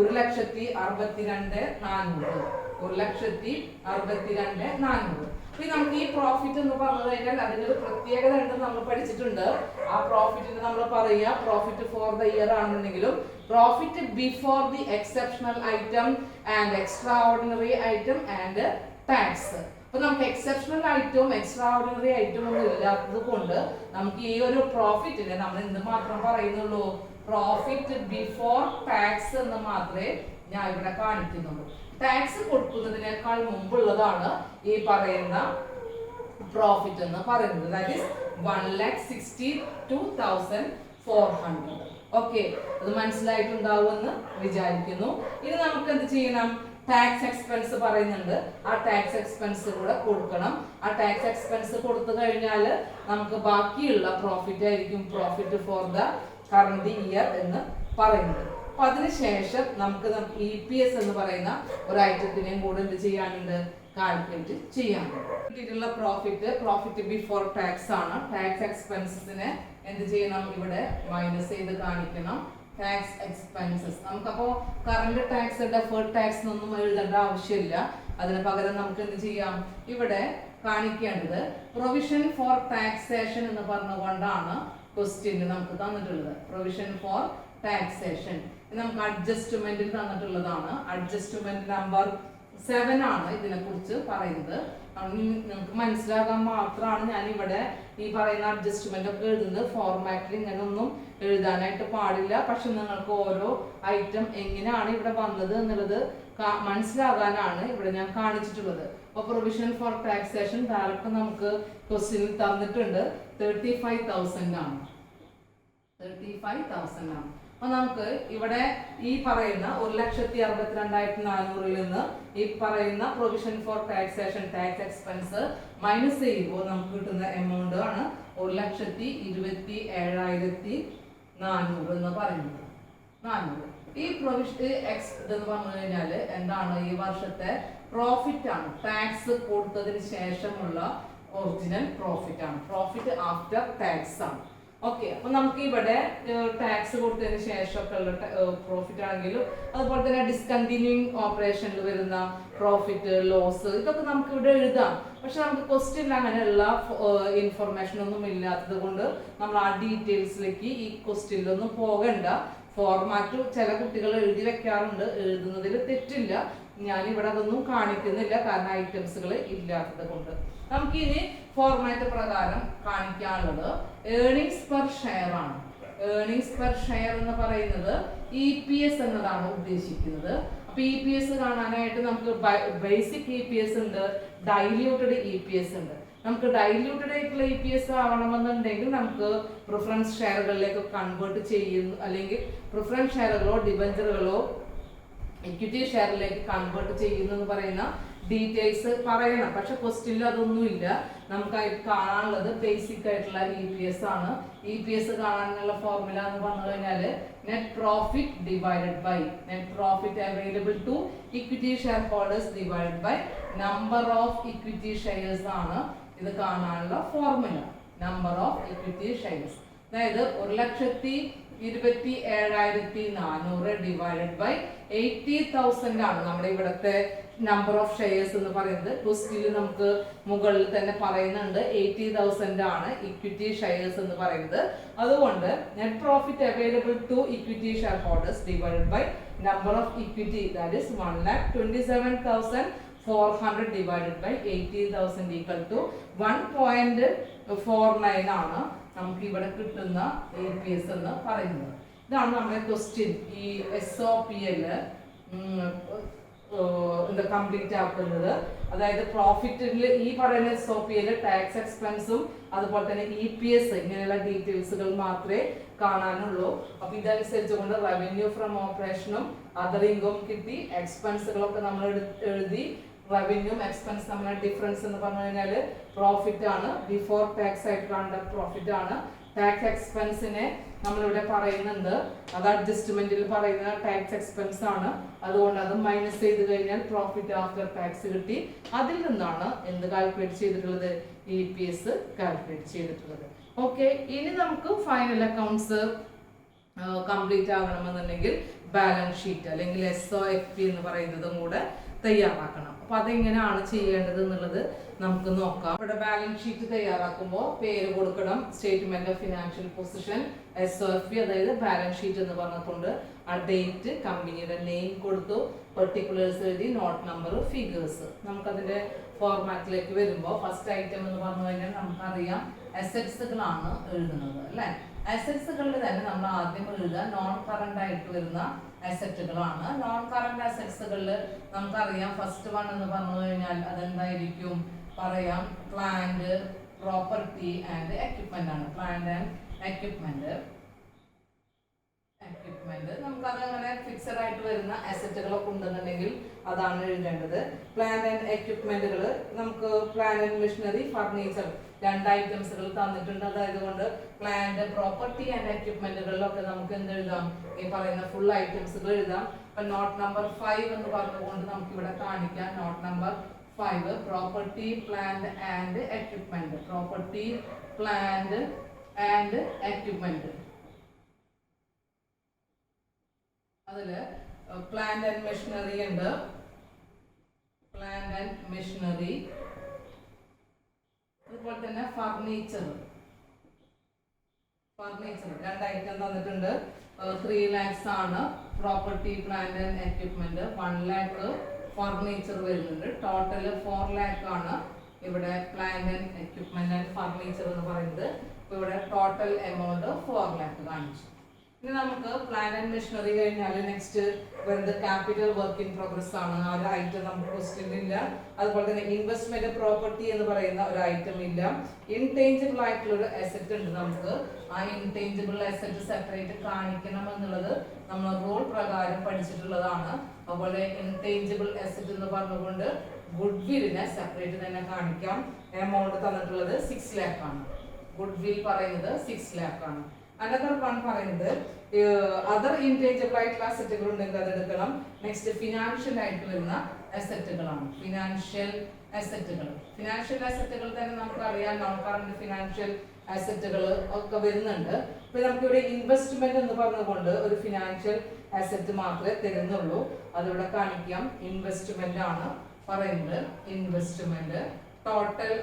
1,62,400. 1,62,400. അപ്പൊ നമുക്ക് ഈ പ്രോഫിറ്റ് എന്ന് പറഞ്ഞു കഴിഞ്ഞാൽ അതിനൊരു പ്രത്യേകത ഉണ്ടെന്ന് നമ്മൾ പഠിച്ചിട്ടുണ്ട്. ആ പ്രോഫിറ്റിന് നമ്മൾ പറയുക പ്രോഫിറ്റ് ഫോർ ദ ഇയർ ആണെന്നുണ്ടെങ്കിലും profit before the exceptional item and extra ordinary item and tax. അപ്പൊ നമുക്ക് എക്സെപ്ഷണൽ ഐറ്റവും എക്സ്ട്രാ ഓർഡിനറി ഐറ്റവും ഒന്നും ഇല്ലാത്തത് കൊണ്ട് നമുക്ക് ഈ ഒരു പ്രോഫിറ്റിനെ നമ്മൾ എന്ത് മാത്രം പറയുന്നുള്ളൂ, പ്രോഫിറ്റ് ബിഫോർ ടാക്സ് എന്ന് മാത്രമേ ഞാൻ ഇവിടെ കാണിക്കുന്നുള്ളൂ. ടാക്സ് കൊടുക്കുന്നതിനേക്കാൾ മുമ്പുള്ളതാണ് ഈ പറയുന്ന പ്രോഫിറ്റ് എന്ന് പറയുന്നത്. That is 1,62,400. ഓക്കെ, അത് മനസ്സിലായിട്ടുണ്ടാവുമെന്ന് വിചാരിക്കുന്നു. ഇനി നമുക്ക് എന്ത് ചെയ്യണം, ടാക്സ് എക്സ്പെൻസ് പറയുന്നുണ്ട്, ആ ടാക്സ് എക്സ്പെൻസ് കൂടെ കൊടുക്കണം. ആ ടാക്സ് എക്സ്പെൻസ് കൊടുത്തു കഴിഞ്ഞാൽ നമുക്ക് ബാക്കിയുള്ള പ്രോഫിറ്റ് ആയിരിക്കും profit for the current year എന്ന് പറയുന്നത്. അപ്പൊ അതിനുശേഷം നമുക്ക് EPS എന്ന് പറയുന്ന ഒരു ഐറ്റത്തിനെയും കൂടെ എന്ത് ചെയ്യാനുണ്ട്, കാൽക്കുലേറ്റ് ചെയ്യാനുണ്ട്. കിട്ടിയിട്ടുള്ള പ്രോഫിറ്റ് ബിഫോർ ടാക്സ് ആണ്. ടാക്സ് എക്സ്പെൻസസിനെ എന്ത് ചെയ്യണം, ഇവിടെ മൈനസ് ചെയ്ത് കാണിക്കണം. ടാക്സ് എക്സ്പെൻസസ് നമുക്കപ്പോ കറന്റ് ടാക്സ് ഡെഫേർഡ് ടാക്സ് ഒന്നും എഴുതേണ്ട ആവശ്യമില്ല. അതിന് പകരം നമുക്ക് എന്ത് ചെയ്യാം, ഇവിടെ കാണിക്കേണ്ടത് പ്രൊവിഷൻ ഫോർ ടാക്സേഷൻ എന്ന് പറഞ്ഞുകൊണ്ടാണ് ക്വസ്റ്റ്യൻ നമുക്ക് തന്നിട്ടുള്ളത്. പ്രൊവിഷൻ ഫോർ ടാക്സേഷൻ നമുക്ക് അഡ്ജസ്റ്റ്മെന്റിൽ തന്നിട്ടുള്ളതാണ്. അഡ്ജസ്റ്റ്മെന്റ് നമ്പർ 7 ആണ് ഇതിനെ കുറിച്ച് പറയുന്നത്. നിങ്ങൾക്ക് മനസ്സിലാകാൻ മാത്രമാണ് ഞാൻ ഇവിടെ ഈ പറയുന്ന അഡ്ജസ്റ്റ്മെന്റ് ഒക്കെ എഴുതുന്നത്. ഫോർമാറ്റിൽ ഇങ്ങനെ ഒന്നും എഴുതാനായിട്ട് പാടില്ല. പക്ഷെ നിങ്ങൾക്ക് ഓരോ ഐറ്റം എങ്ങനെയാണ് ഇവിടെ വന്നത് എന്നുള്ളത് മനസ്സിലാകാനാണ് ഇവിടെ ഞാൻ കാണിച്ചിട്ടുള്ളത്. അപ്പൊ പ്രൊവിഷൻ ഫോർ ടാക്സേഷൻ ഡയറക്റ്റ് നമുക്ക് ക്വസ്റ്റ്യനിൽ തന്നിട്ടുണ്ട്. 35,000 ആണ്. 35,000 ആണ്. അപ്പൊ നമുക്ക് ഇവിടെ ഈ പറയുന്ന 1,62,400 നിന്ന് ഈ പറയുന്ന provision for taxation tax expense minus ചെയ്യുമ്പോൾ നമുക്ക് കിട്ടുന്ന എമൗണ്ട് ആണ് 1,27,400 എന്ന് പറയുന്നത്. 400 ഈ പ്രൊവിഷൻ എന്ന് പറഞ്ഞു കഴിഞ്ഞാല് എന്താണ്, ഈ വർഷത്തെ പ്രോഫിറ്റ് ആണ്. ടാക്സ് കൊടുത്തതിന് ശേഷമുള്ള ഒറിജിനൽ പ്രോഫിറ്റ് ആണ്. പ്രോഫിറ്റ് ആഫ്റ്റർ ടാക്സ് ആണ്. ഓക്കെ, അപ്പൊ നമുക്ക് ഇവിടെ ടാക്സ് കൊടുത്തതിന് ശേഷമൊക്കെ ഉള്ള പ്രോഫിറ്റ് ആണെങ്കിലും അതുപോലെ തന്നെ ഡിസ്കണ്ടിന്യൂയിങ് ഓപ്പറേഷനിൽ വരുന്ന പ്രോഫിറ്റ് ലോസ് ഇതൊക്കെ നമുക്ക് ഇവിടെ എഴുതാം. പക്ഷെ നമുക്ക് ക്വസ്റ്റ്യൻ അങ്ങനെയുള്ള ഇൻഫർമേഷൻ ഒന്നും ഇല്ലാത്തത് കൊണ്ട് നമ്മൾ ആ ഡീറ്റെയിൽസിലേക്ക് ഈ ക്വസ്റ്റ്യനിലൊന്നും പോകണ്ട. ഫോർമാറ്റ് ചില കുട്ടികൾ എഴുതി വെക്കാറുണ്ട്, എഴുതുന്നതിൽ തെറ്റില്ല. ഞാനിവിടെ അതൊന്നും കാണിക്കുന്നില്ല, കാരണം ഐറ്റംസുകൾ ഇല്ലാത്തത് കൊണ്ട്. നമുക്കിനി ഫോർമാറ്റ് പ്രകാരം കാണിക്കാനുള്ളത് ഏർണിങ്സ് പെർ ഷെയർ ആണ്. ഏർണിങ്സ് പെർ ഷെയർ എന്ന് പറയുന്നത് EPS എന്നതാണ് ഉദ്ദേശിക്കുന്നത്. അപ്പൊ EPS കാണാനായിട്ട് നമുക്ക് ബേസിക് EPS ഉണ്ട്, ഡൈല്യൂട്ടഡ് EPS ഉണ്ട്. നമുക്ക് ഡൈല്യൂട്ടഡ് ആയിട്ടുള്ള EPS ആവണമെന്നുണ്ടെങ്കിൽ നമുക്ക് പ്രിഫറൻസ് ഷെയറുകളിലേക്ക് കൺവേർട്ട് ചെയ്യുന്നു, അല്ലെങ്കിൽ പ്രിഫറൻസ് ഷെയറുകളോ ഡിബഞ്ചറുകളോ ഇക്വിറ്റി ഷെയറിലേക്ക് കൺവേർട്ട് ചെയ്യുന്നു എന്ന് പറയുന്ന ഡീറ്റെയിൽസ് പറയണം. പക്ഷെ ക്വസ്റ്റ്യനിൽ അതൊന്നുമില്ല. നമുക്കായിട്ട് കാണാനുള്ളത് ബേസിക് ആയിട്ടുള്ള EPS ആണ്. EPS കാണാനുള്ള ഫോർമുല എന്ന് പറഞ്ഞു കഴിഞ്ഞാല് net profit divided by net profit available to equity share holders divided by number of equity shares ആണ് ഇത് കാണാനുള്ള formula. Number of equity shares, അതായത് 1,27,400 ഡിവൈഡഡ് ബൈ 80,000 ആണ് നമ്മുടെ ഇവിടുത്തെ നമ്പർ ഓഫ് ഷെയർസ് എന്ന് പറയുന്നത്. ക്വസ്റ്റ്യനിൽ നമുക്ക് മുകളിൽ തന്നെ പറയുന്നുണ്ട് 80,000 ആണ് ഇക്വിറ്റി ഷെയർസ് എന്ന് പറയുന്നത്. അതുകൊണ്ട് net profit available to equity share holders divided by number of equity, that is 1,27,400 divided by 80,000 equal to 1.49 ആണ് നമുക്ക് ഇവിടെ കിട്ടുന്ന EPS എന്ന് പറയുന്നത്. ഇതാണ് നമ്മുടെ ക്വസ്റ്റ്യൻ. ഈ SOPL കംപ്ലീറ്റ് ആക്കുന്നത്. അതായത് പ്രോഫിറ്റിൽ ഈ പറയുന്ന SOPL ടാക്സ് എക്സ്പെൻസും അതുപോലെ തന്നെ EPS ഇങ്ങനെയുള്ള ഡീറ്റെയിൽസുകൾ മാത്രമേ കാണാനുള്ളൂ. അപ്പൊ ഇതനുസരിച്ച് കൊണ്ട് റവന്യൂ ഫ്രം ഓപ്പറേഷനും അതർ ഇൻകം കിട്ടി, എക്സ്പെൻസുകളൊക്കെ നമ്മൾ എഴുതി. റവന്യൂ എക്സ്പെൻസ് നമ്മുടെ ഡിഫറൻസ് എന്ന് പറഞ്ഞു കഴിഞ്ഞാൽ പ്രോഫിറ്റ് ആണ്, ബിഫോർ ടാക്സ് ആയിട്ട് കാണേണ്ട പ്രോഫിറ്റ് ആണ്. ടാക്സ് എക്സ്പെൻസിനെ നമ്മളിവിടെ പറയുന്നുണ്ട്, അത് അഡ്ജസ്റ്റ്മെന്റിൽ പറയുന്ന ടാക്സ് എക്സ്പെൻസ് ആണ്. അതുകൊണ്ട് അത് മൈനസ് ചെയ്ത് കഴിഞ്ഞാൽ പ്രോഫിറ്റ് ആഫ്റ്റർ ടാക്സ് കിട്ടി. അതിൽ നിന്നാണ് എന്ത് കാൽക്കുലേറ്റ് ചെയ്തിട്ടുള്ളത്, EPS കാൽക്കുലേറ്റ് ചെയ്തിട്ടുള്ളത്. ഓക്കെ, ഇനി നമുക്ക് ഫൈനൽ അക്കൗണ്ട്സ് കംപ്ലീറ്റ് ആകണമെന്നുണ്ടെങ്കിൽ ബാലൻസ് ഷീറ്റ് അല്ലെങ്കിൽ SOFP എന്ന് പറയുന്നതും കൂടെ തയ്യാറാക്കണം. അപ്പോൾ അതെങ്ങനെയാണ് ചെയ്യേണ്ടത് എന്നുള്ളത് നമുക്ക് നോക്കാം. ഇവിടെ ബാലൻസ് ഷീറ്റ് തയ്യാറാക്കുമ്പോൾ പേര് കൊടുക്കണം, statement of financial position, SOFP അതായത് ബാലൻസ് ഷീറ്റ് എന്ന് പറഞ്ഞിട്ടുണ്ട്. ആ ഡേറ്റ്, കമ്പനിയുടെ നെയിം കൊടുത്തു, പെർട്ടിക്കുലേഴ്സ് എഴുതി, നോട്ട് നമ്പർ, ഫിഗേഴ്സ്. നമുക്കതിന്റെ ഫോർമാറ്റിലേക്ക് വരുമ്പോൾ ഫസ്റ്റ് ഐറ്റം എന്ന് പറഞ്ഞു കഴിഞ്ഞാൽ നമുക്കറിയാം അസറ്റ്സുകളാണ് എഴുതുന്നത് അല്ലേ. അസറ്റ്സുകളിൽ തന്നെ നമ്മൾ ആദ്യം എഴുതുക നോൺ കറണ്ട് ആയിട്ട് വരുന്ന അസറ്റുകളാണ്. നോൺ കറണ്ട് അസറ്റ്സുകളിൽ നമുക്കറിയാം ഫസ്റ്റ് വൺ എന്ന് പറഞ്ഞു കഴിഞ്ഞാൽ അതെന്തായിരിക്കും പറയാം, പ്ലാന്റ്, പ്രോപ്പർട്ടി ആൻഡ് എക്യുപ്മെന്റ് ആണ്. പ്ലാന്റ് ആൻഡ് എക്യുപ്മെന്റ് നമുക്ക് അതങ്ങനെ ഫിക്സഡ് ആയിട്ട് വരുന്ന അസറ്റുകളൊക്കെ ഉണ്ടെന്നുണ്ടെങ്കിൽ അതാണ് എഴുതേണ്ടത്. പ്ലാന്റ് ആൻഡ് എക്യുപ്മെന്റുകൾ നമുക്ക് പ്ലാന്റ് ആൻഡ് മെഷീനറി, ഫർണിച്ചർ രണ്ട് ഐറ്റംസുകൾ തന്നിട്ടുണ്ട്. അതായത് കൊണ്ട് പ്ലാന്റ്, പ്രോപ്പർട്ടി ആൻഡ് എക്യുപ്മെന്റുകളിലൊക്കെ നമുക്ക് എന്ത് എഴുതാം, ഈ പറയുന്ന ഫുൾ ഐറ്റംസുകൾ എഴുതാം. അപ്പൊ നോട്ട് നമ്പർ 5 എന്ന് പറഞ്ഞുകൊണ്ട് നമുക്ക് ഇവിടെ കാണിക്കാം. Not number 5 property, plant and equipment. Property, plant and equipment. അതില് പ്ലാന്റ് ആൻഡ് മെഷീനറി ഉണ്ട്. പ്ലാന്റ് ആൻഡ് മെഷീനറി, അതുപോലെ തന്നെ ഫർണിച്ചർ രണ്ട് ഐറ്റം തന്നിട്ടുണ്ട്. 3 lakhs ആണ് property, plant and equipment. 1 lakh furniture വരുന്നുണ്ട്. ടോട്ടൽ 4 lakh ആണ് ഇവിടെ plant and equipment and furniture എന്ന് പറയുന്നത്. ഇപ്പൊ ഇവിടെ ടോട്ടൽ എമൗണ്ട് 4 lakh കാണിച്ചു. ഇനി നമുക്ക് പ്ലാന്റ് ആൻഡ് മെഷീനറി കഴിഞ്ഞാൽ നെക്സ്റ്റ് വരുന്നത് ക്യാപിറ്റൽ വർക്ക് ഇൻ പ്രോഗ്രസ് ആണ്. ആ ഒരു ഐറ്റം നമുക്ക് ക്വസ്റ്റ്യൻ ഇല്ല. അതുപോലെ തന്നെ ഇൻവെസ്റ്റ്മെന്റ് പ്രോപ്പർട്ടി എന്ന് പറയുന്ന ഒരു ഐറ്റം ഇല്ല. ഇൻടേഞ്ചിബിൾ ആയിട്ടുള്ള ഒരു അസറ്റ് ഉണ്ട് നമുക്ക്. ആ ഇൻടേഞ്ചിബിൾ അസറ്റ് സെപ്പറേറ്റ് കാണിക്കണം എന്നുള്ളത് നമ്മൾ റൂൾ പ്രകാരം പഠിച്ചിട്ടുള്ളതാണ്. അതുപോലെ ഇൻടേഞ്ചിബിൾ അസറ്റ് എന്ന് പറഞ്ഞുകൊണ്ട് ഗുഡ്വില്ലിനെ സെപ്പറേറ്റ് തന്നെ കാണിക്കാം. എമൗണ്ട് തന്നിട്ടുള്ളത് 6 lakh ആണ്. ഗുഡ്വിൽ പറയുന്നത് 6 lakh ആണ്. അനദർ വൺ പറയുന്നത് അതർ ഇൻടേഞ്ചിബിൾ ആയിട്ടുള്ള അസറ്റുകൾ ഉണ്ടെങ്കിൽ അത് എടുക്കണം. നെക്സ്റ്റ് ഫിനാൻഷ്യൽ ആയിട്ട് വരുന്ന അസറ്റുകളാണ്. ഫിനാൻഷ്യൽ അസറ്റുകൾ തന്നെ നമുക്കറിയാം നോൺ കറന്റ് ഫിനാൻഷ്യൽ അസറ്റുകൾ ഒക്കെ വരുന്നുണ്ട്. ഇപ്പൊ നമുക്കിവിടെ ഇൻവെസ്റ്റ്മെന്റ് എന്ന് പറഞ്ഞുകൊണ്ട് ഒരു ഫിനാൻഷ്യൽ അസറ്റ് മാത്രമേ തരുന്നുള്ളൂ. അതിവിടെ കാണിക്കാം. ഇൻവെസ്റ്റ്മെന്റ് ആണ് പറയുന്നത്. ഇൻവെസ്റ്റ്മെന്റ് ടോട്ടൽ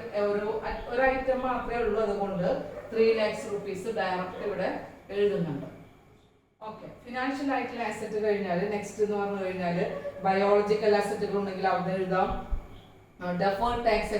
ഒരു ഐറ്റം മാത്രമേ ഉള്ളൂ. അതുകൊണ്ട് 3 lakhs rupees ഡയറക്റ്റ് ഇവിടെ എഴുതുന്നുണ്ട്. ഓക്കെ, ഫിനാൻഷ്യൽ ആയിട്ടുള്ള അസറ്റ് കഴിഞ്ഞാൽ നെക്സ്റ്റ് എന്ന് പറഞ്ഞു കഴിഞ്ഞാൽ ബയോളജിക്കൽ അസറ്റുകൾ ഉണ്ടെങ്കിൽ അത് എഴുതാം. ഡെഫേർഡ് ടാക്സ്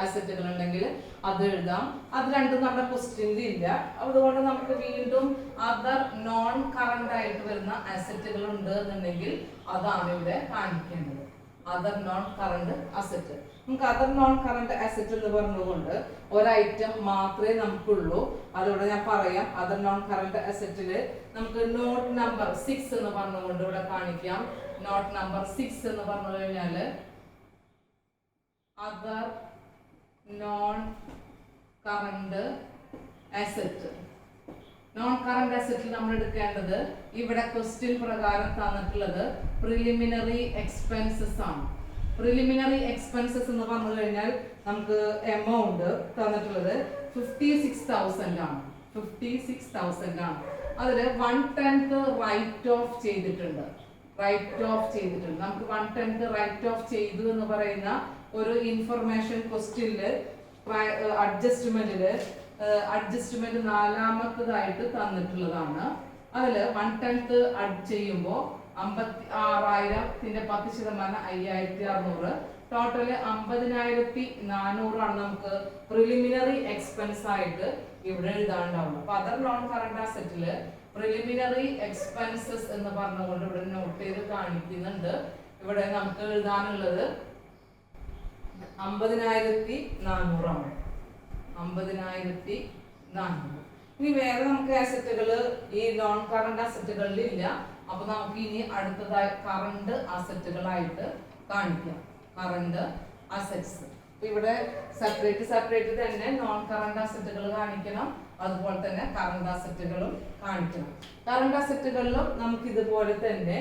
അസറ്റുകൾ ഉണ്ടെങ്കിൽ അത് എഴുതാം. അത് രണ്ടും നമ്മുടെ ക്വസ്റ്റ്യനിൽ ഇല്ല. അതുകൊണ്ട് നമുക്ക് വീണ്ടും അതർ നോൺ കറണ്ട് ആയിട്ട് വരുന്ന അസറ്റുകൾ ഉണ്ട് എന്നുണ്ടെങ്കിൽ അതാണ് ഇവിടെ കാണിക്കേണ്ടത്. Other non current asset. നമുക്ക് അതർ നോൺ കറണ്ട് അസറ്റ് എന്ന് പറഞ്ഞുകൊണ്ട് ഒരൈറ്റം മാത്രമേ നമുക്കുള്ളൂ. അതോടെ ഞാൻ പറയാം. അതർ നോൺ കറണ്ട് അസറ്റില് നമുക്ക് നോട്ട് നമ്പർ 6 എന്ന് പറഞ്ഞുകൊണ്ട് ഇവിടെ കാണിക്കാം. നോട്ട് നമ്പർ 6 എന്ന് പറഞ്ഞു കഴിഞ്ഞാല് other non current asset. Non current അസറ്റിൽ നമ്മൾ എടുക്കേണ്ടത് ഇവിടെ ക്വസ്റ്റ്യൻ പ്രകാരം തന്നിട്ടുള്ളത് പ്രിലിമിനറി എക്സ്പെൻസസ് ആണ്. പ്രിലിമിനറി എക്സ്പെൻസസ് എന്ന് പറഞ്ഞു കഴിഞ്ഞാൽ നമുക്ക് എമൗണ്ട് തന്നിട്ടുള്ളത് 56,000 ആണ്. 56,000 ആണ്. അതില് 1/10 റൈറ്റ് ഓഫ് ചെയ്തിട്ടുണ്ട്. നമുക്ക് 1/10 റൈറ്റ് ഓഫ് ചെയ്തു എന്ന് പറയുന്ന ഒരു ഇൻഫർമേഷൻ ക്വസ്റ്റ്യനില് അഡ്ജസ്റ്റ്മെന്റ് 4ാമത്തതായിട്ട് തന്നിട്ടുള്ളതാണ്. അതില് 1/10 അഡ് ചെയ്യുമ്പോൾ 56,000ന്റെ 10% 5,600. ടോട്ടല് 50,400 ആണ് നമുക്ക് പ്രിലിമിനറി എക്സ്പെൻസ് ആയിട്ട് ഇവിടെ എഴുതാണ്ടാവുന്നത്. അപ്പൊ അതർ നോൺ കറണ്ട് അസറ്റില് പ്രിലിമിനറി എക്സ്പെൻസസ് എന്ന് പറഞ്ഞുകൊണ്ട് ഇവിടെ നോട്ട് ചെയ്ത് കാണിക്കുന്നുണ്ട്. ഇവിടെ നമുക്ക് എഴുതാനുള്ളത് 50,400 ആണ്. 50,400. ഇനി വേറെ നമുക്ക് അസറ്റുകൾ ഈ നോൺ കറണ്ട് അസറ്റുകളിൽ ഇല്ല. അപ്പൊ നമുക്ക് ഇനി അടുത്തതായി കറണ്ട് അസറ്റുകളായിട്ട് കാണിക്കാം. കറണ്ട് അസറ്റ്സ് ഇവിടെ സെപ്പറേറ്റ് തന്നെ നോൺ കറണ്ട് അസറ്റുകൾ കാണിക്കണം. അതുപോലെ തന്നെ കറണ്ട് അസറ്റുകളും കാണിക്കണം. കറണ്ട് അസറ്റുകളിലും നമുക്ക് ഇതുപോലെ തന്നെ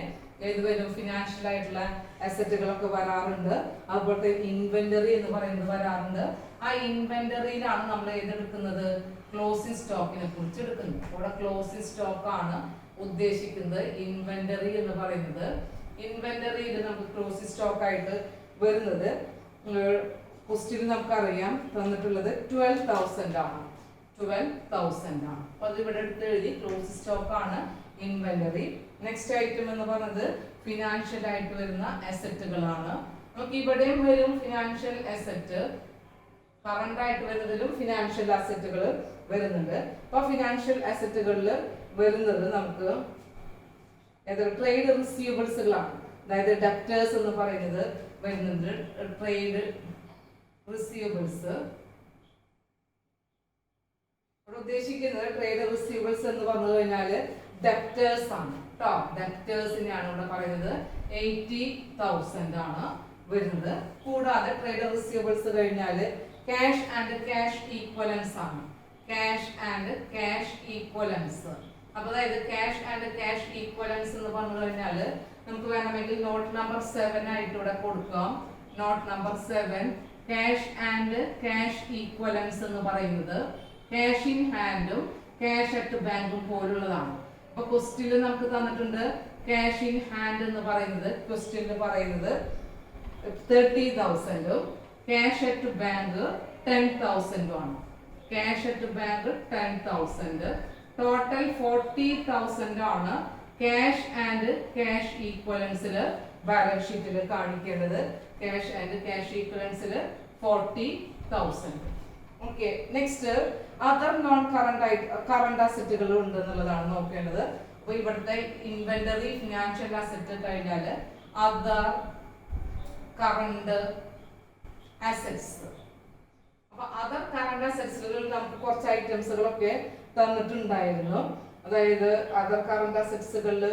ഏത് വരും, ഫിനാൻഷ്യൽ ആയിട്ടുള്ള അസറ്റുകളൊക്കെ വരാറുണ്ട്. അതുപോലെ ഇൻവെന്ററി എന്ന് പറയുന്നത് വരാറുണ്ട്. ആ ഇൻവെന്ററിയിലാണ് നമ്മൾ ഏതെടുക്കുന്നത്, ക്ലോസിംഗ് സ്റ്റോക്കിനെ കുറിച്ച് എടുക്കുന്നത്. ഇവിടെ ക്ലോസിംഗ് സ്റ്റോക്ക് ആണ് ഉദ്ദേശിക്കുന്നത്. ഇൻവെന്ററി എന്ന് പറയുന്നത് ഇൻവെന്ററിയിൽ നമുക്ക് ക്ലോസിംഗ് സ്റ്റോക്ക് ആയിട്ട് വരുന്നത് ക്വസ്റ്റ്യൻ നമുക്കറിയാം തന്നിട്ടുള്ളത് 12,000 ആണ്. 12,000 ആണ്. അപ്പൊ അത് ഇവിടെ എടുത്ത് എഴുതി ക്ലോസിംഗ് സ്റ്റോക്ക് ആണ് ഇൻവെന്ററി. നെക്സ്റ്റ് ഐറ്റം എന്ന് പറയുന്നത് ഫിനാൻഷ്യൽ ആയിട്ട് വരുന്ന അസറ്റുകളാണ്. നമുക്ക് ഇവിടെയും വരും ഫിനാൻഷ്യൽ അസറ്റ്, കറണ്ട് ആയിട്ട് വരുന്നതിലും ഫിനാൻഷ്യൽ അസറ്റുകൾ വരുന്നുണ്ട്. അപ്പൊ ഫിനാൻഷ്യൽ അസറ്റുകളിൽ വരുന്നത് നമുക്ക് ട്രേഡ് റിസീവബിൾസുകളാണ്. അതായത് ഡെപ്റ്റേഴ്സ് എന്ന് പറയുന്നത് വരുന്നുണ്ട്. ട്രേഡ് റിസീവബിൾസ് ഉദ്ദേശിക്കുന്നത് ട്രേഡ് റിസീവബിൾസ് എന്ന് പറഞ്ഞു കഴിഞ്ഞാൽ ഡെപ്റ്റേഴ്സ് ആണ് കേട്ടോ. ഡെപ്റ്റേഴ്സിനെയാണ് ഇവിടെ പറയുന്നത്. 80,000 ആണ് വരുന്നത്. കൂടാതെ ട്രേഡ് റിസീവബിൾസ് കഴിഞ്ഞാൽ ക്യാഷ് ആൻഡ് ക്യാഷ് ഈക്വലൻസ് ആണ്. Cash and cash equivalence. അപ്പൊ അതായത് ക്യാഷ് ആൻഡ് ക്യാഷ് ഈക്വലൻസ് എന്ന് പറഞ്ഞു കഴിഞ്ഞാൽ നമുക്ക് വേണമെങ്കിൽ നോട്ട് നമ്പർ 7 ആയിട്ട് ഇവിടെ കൊടുക്കാം. Not number 7 cash and cash equivalence എന്ന് പറയുന്നത് ക്യാഷ് ഇൻ ഹാൻഡും ക്യാഷ് അറ്റ് ബാങ്കും പോലുള്ളതാണ്. അപ്പൊ ക്വസ്റ്റ്യനിൽ നമുക്ക് തന്നിട്ടുണ്ട് ക്യാഷ് ഇൻ ഹാൻഡ് എന്ന് പറയുന്നത് ക്വസ്റ്റ്യനിൽ പറയുന്നത് 30,000ഉം ക്യാഷ് അറ്റ് ബാങ്ക് 10,000ഉം ആണ്. ക്യാഷ് അറ്റ് ബാങ്ക് 10,000, ടോട്ടൽ 40,000 ആണ് ക്യാഷ് ആൻഡ് ക്യാഷ് ഈക്വലൻസിൽ ബാലൻസ് ഷീറ്റിൽ കാണിക്കേണ്ടത്. ക്യാഷ് ആൻഡ് ക്യാഷ് ഈക്വലൻസിൽ 40,000. Okay, next other non current അസറ്റുകൾ ഉണ്ട് എന്നുള്ളതാണ് നോക്കേണ്ടത്. അപ്പൊ ഇവിടുത്തെ ഇൻവെന്ററി ഫിനാൻഷ്യൽ അസറ്റ് കഴിഞ്ഞാൽ അതർ കറണ്ട് അസറ്റ്സ്. അപ്പൊ അതർ കറണ്ട് അസറ്റ്സുകളിൽ നമുക്ക് കുറച്ച് ഐറ്റംസുകളൊക്കെ തന്നിട്ടുണ്ടായിരുന്നു. അതായത് അതർ കറണ്ട് അസറ്റ്സുകളിൽ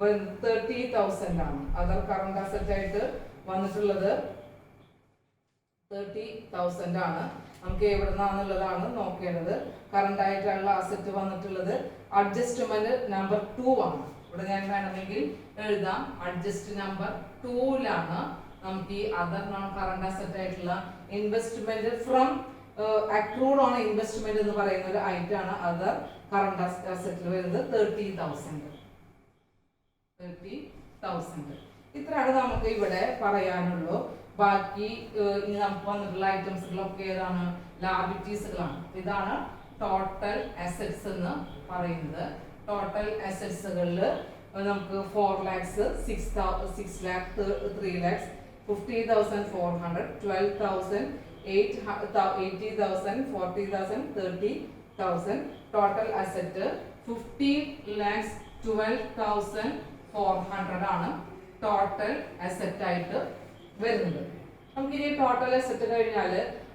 30,000 ആണ്. അതർ കറണ്ട് അസറ്റ് ആയിട്ട് വന്നിട്ടുള്ളത് 30,000 ആണ്. നമുക്ക് എവിടെ നിന്നാണെന്നുള്ളതാണ് നോക്കേണ്ടത്. കറണ്ട് ആയിട്ടുള്ള അസറ്റ് വന്നിട്ടുള്ളത് അഡ്ജസ്റ്റ്മെന്റ് നമ്പർ 2 ആണ്. ഇവിടെ ഞാൻ വേണമെങ്കിൽ എഴുതാം അഡ്ജസ്റ്റ് നമ്പർ 2ലാണ് നമുക്ക് ഈ അതർ നോൺ കറണ്ട് അസറ്റ് ആയിട്ടുള്ള investment from accrued on investment എന്ന് പറയുന്ന ഒരു ഐറ്റം ആണ് അതർ കറണ്ട് അസറ്റിൽ വരുന്നത് 30,000. ഇത്രയാണ് നമുക്ക് ഇവിടെ പറയാനുള്ളൂ. ബാക്കി ഇനി നമുക്ക് വന്നിട്ടുള്ള ഐറ്റംസുകളൊക്കെ ഏതാണ്? ലാബിലിറ്റീസുകളാണ്. ഇതാണ് ടോട്ടൽ അസറ്റ്സ് എന്ന് പറയുന്നത്. ടോട്ടൽ അസറ്റ്സുകളിൽ നമുക്ക് 4 lakhs, 6 lakh, 3 lakhs, 50,400, 12,000, 80,000, 40,000, 30,000. Total asset 50 lakhs 12,400 ആണ് ടോട്ടൽ അസറ്റ് ആയിട്ട് വരുന്നത്. നമുക്ക് ഇനി ടോട്ടൽ അസറ്റ് കഴിഞ്ഞാൽ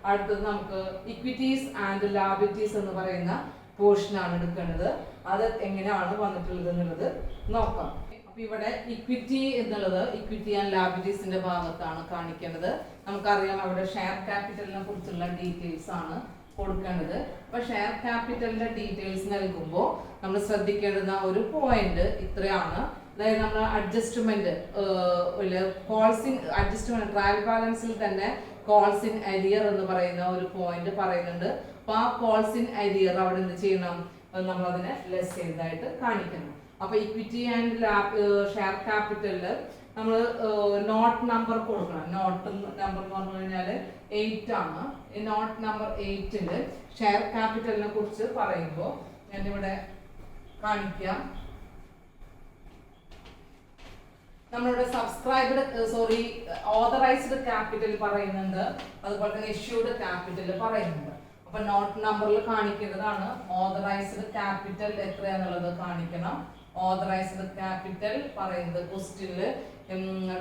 അടുത്തത് നമുക്ക് ഇക്വിറ്റീസ് ആൻഡ് ലാബിലിറ്റീസ് എന്ന് പറയുന്ന പോർഷൻ ആണ് എടുക്കേണ്ടത്. അത് എങ്ങനെയാണ് വന്നിട്ടുള്ളത് എന്നുള്ളത് നോക്കാം. അപ്പൊ ഇവിടെ ഇക്വിറ്റി എന്നുള്ളത് ഇക്വിറ്റി ആൻഡ് ലാബിലിറ്റീസിന്റെ ഭാഗത്താണ് കാണിക്കേണ്ടത്. നമുക്കറിയാം അവിടെ ഷെയർ ക്യാപിറ്റലിനെ കുറിച്ചുള്ള ഡീറ്റെയിൽസ് ആണ് കൊടുക്കേണ്ടത്. അപ്പൊ ഷെയർ ക്യാപിറ്റലിന്റെ ഡീറ്റെയിൽസ് നൽകുമ്പോൾ നമ്മൾ ശ്രദ്ധിക്കേണ്ടുന്ന ഒരു പോയിന്റ് ഇത്രയാണ്. അതായത് നമ്മൾ adjustment calls in adjustment trial ബാലൻസിൽ തന്നെ കോൾസ് ഇൻ അരിയർ എന്ന് പറയുന്ന ഒരു പോയിന്റ് പറയുന്നുണ്ട്. അപ്പൊ ആ കോൾസ് ഇൻ അരിയർ അവിടെ എന്ത് ചെയ്യണം? നമ്മൾ അതിനെ ലെസ് ചെയ്തതായിട്ട് കാണിക്കണം. അപ്പൊ ഇക്വിറ്റി ആൻഡ് ഷെയർ ക്യാപിറ്റലില് നമ്മൾ നോട്ട് നമ്പർ കൊടുക്കണം. നോട്ട് നമ്പർ എന്ന് പറഞ്ഞു കഴിഞ്ഞാൽ 8 ആണ്. ഈ നോട്ട് നമ്പർ 8ല് ഷെയർ ക്യാപിറ്റലിനെ കുറിച്ച് പറയുമ്പോൾ ഞാനിവിടെ കാണിക്കാം. നമ്മളുടെ ഓതറൈസ്ഡ് ക്യാപിറ്റൽ പറയുന്നുണ്ട്, അതുപോലെ തന്നെ ഇഷ്യൂഡ് ക്യാപിറ്റൽ പറയുന്നുണ്ട്. അപ്പൊ നോട്ട് നമ്പറിൽ കാണിക്കേണ്ടതാണ് ഓതറൈസ്ഡ് ക്യാപിറ്റൽ എത്രയാന്നുള്ളത് കാണിക്കണം. ഓതറൈസ്ഡ് ക്യാപിറ്റൽ പറയുന്നത് ക്വസ്റ്റ്യനില്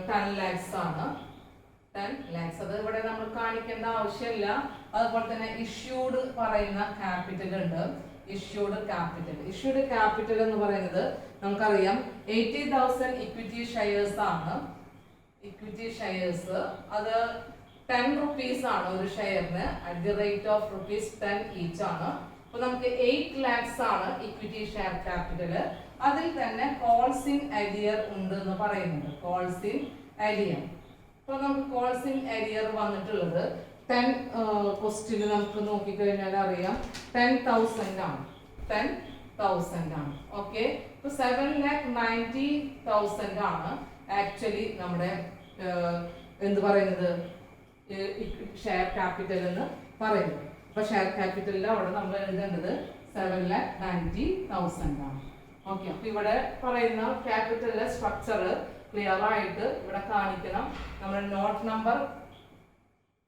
10 lakhs ആണ്. 10 lakhs അത് ഇവിടെ നമ്മൾ കാണിക്കേണ്ട ആവശ്യമില്ല. അതുപോലെ തന്നെ ഇഷ്യൂഡ് പറയുന്ന ക്യാപിറ്റൽ ഉണ്ട്. ഇഷ്യൂഡ് ക്യാപിറ്റൽ എന്ന് പറയുന്നത് നമുക്കറിയാം 80,000 ഇക്വിറ്റി ഷെയർസ് ആണ്. ഇക്വിറ്റി ഷെയർസ് അത് 10 rupees ആണ് ഒരു ഷെയറിന്. At the rate of ₹10 each ആണ്. അപ്പൊ നമുക്ക് 8 lakhs ആണ് ഇക്വിറ്റി ഷെയർ ക്യാപിറ്റൽ. അതിൽ തന്നെ കോൾസ് ഇൻ അരിയർ ഉണ്ട് എന്ന് പറയുന്നുണ്ട്. Calls in arrear. അപ്പൊ നമുക്ക് കോൾസ് ഇൻ അരിയർ വന്നിട്ടുള്ളത് 10 ക്വസ്റ്റ്യൻ നമുക്ക് നോക്കിക്കഴിഞ്ഞാൽ അറിയാം 10,000 ആണ്. ആണ്. ഓക്കെ, ഇപ്പൊ 7,90,000 ആണ് ആക്ച്വലി നമ്മുടെ എന്ത് പറയുന്നത് ഷെയർ ക്യാപിറ്റൽ എന്ന് പറയുന്നത്. അപ്പൊ ഷെയർ ക്യാപിറ്റലിൽ അവിടെ നമ്മൾ എഴുതേണ്ടത് 7,90,000 ആണ്. ഓക്കെ, അപ്പൊ ഇവിടെ പറയുന്ന ക്യാപിറ്റലിലെ സ്ട്രക്ചർ ക്ലിയർ ആയിട്ട് ഇവിടെ കാണിക്കണം. നമ്മുടെ നോട്ട് നമ്പർ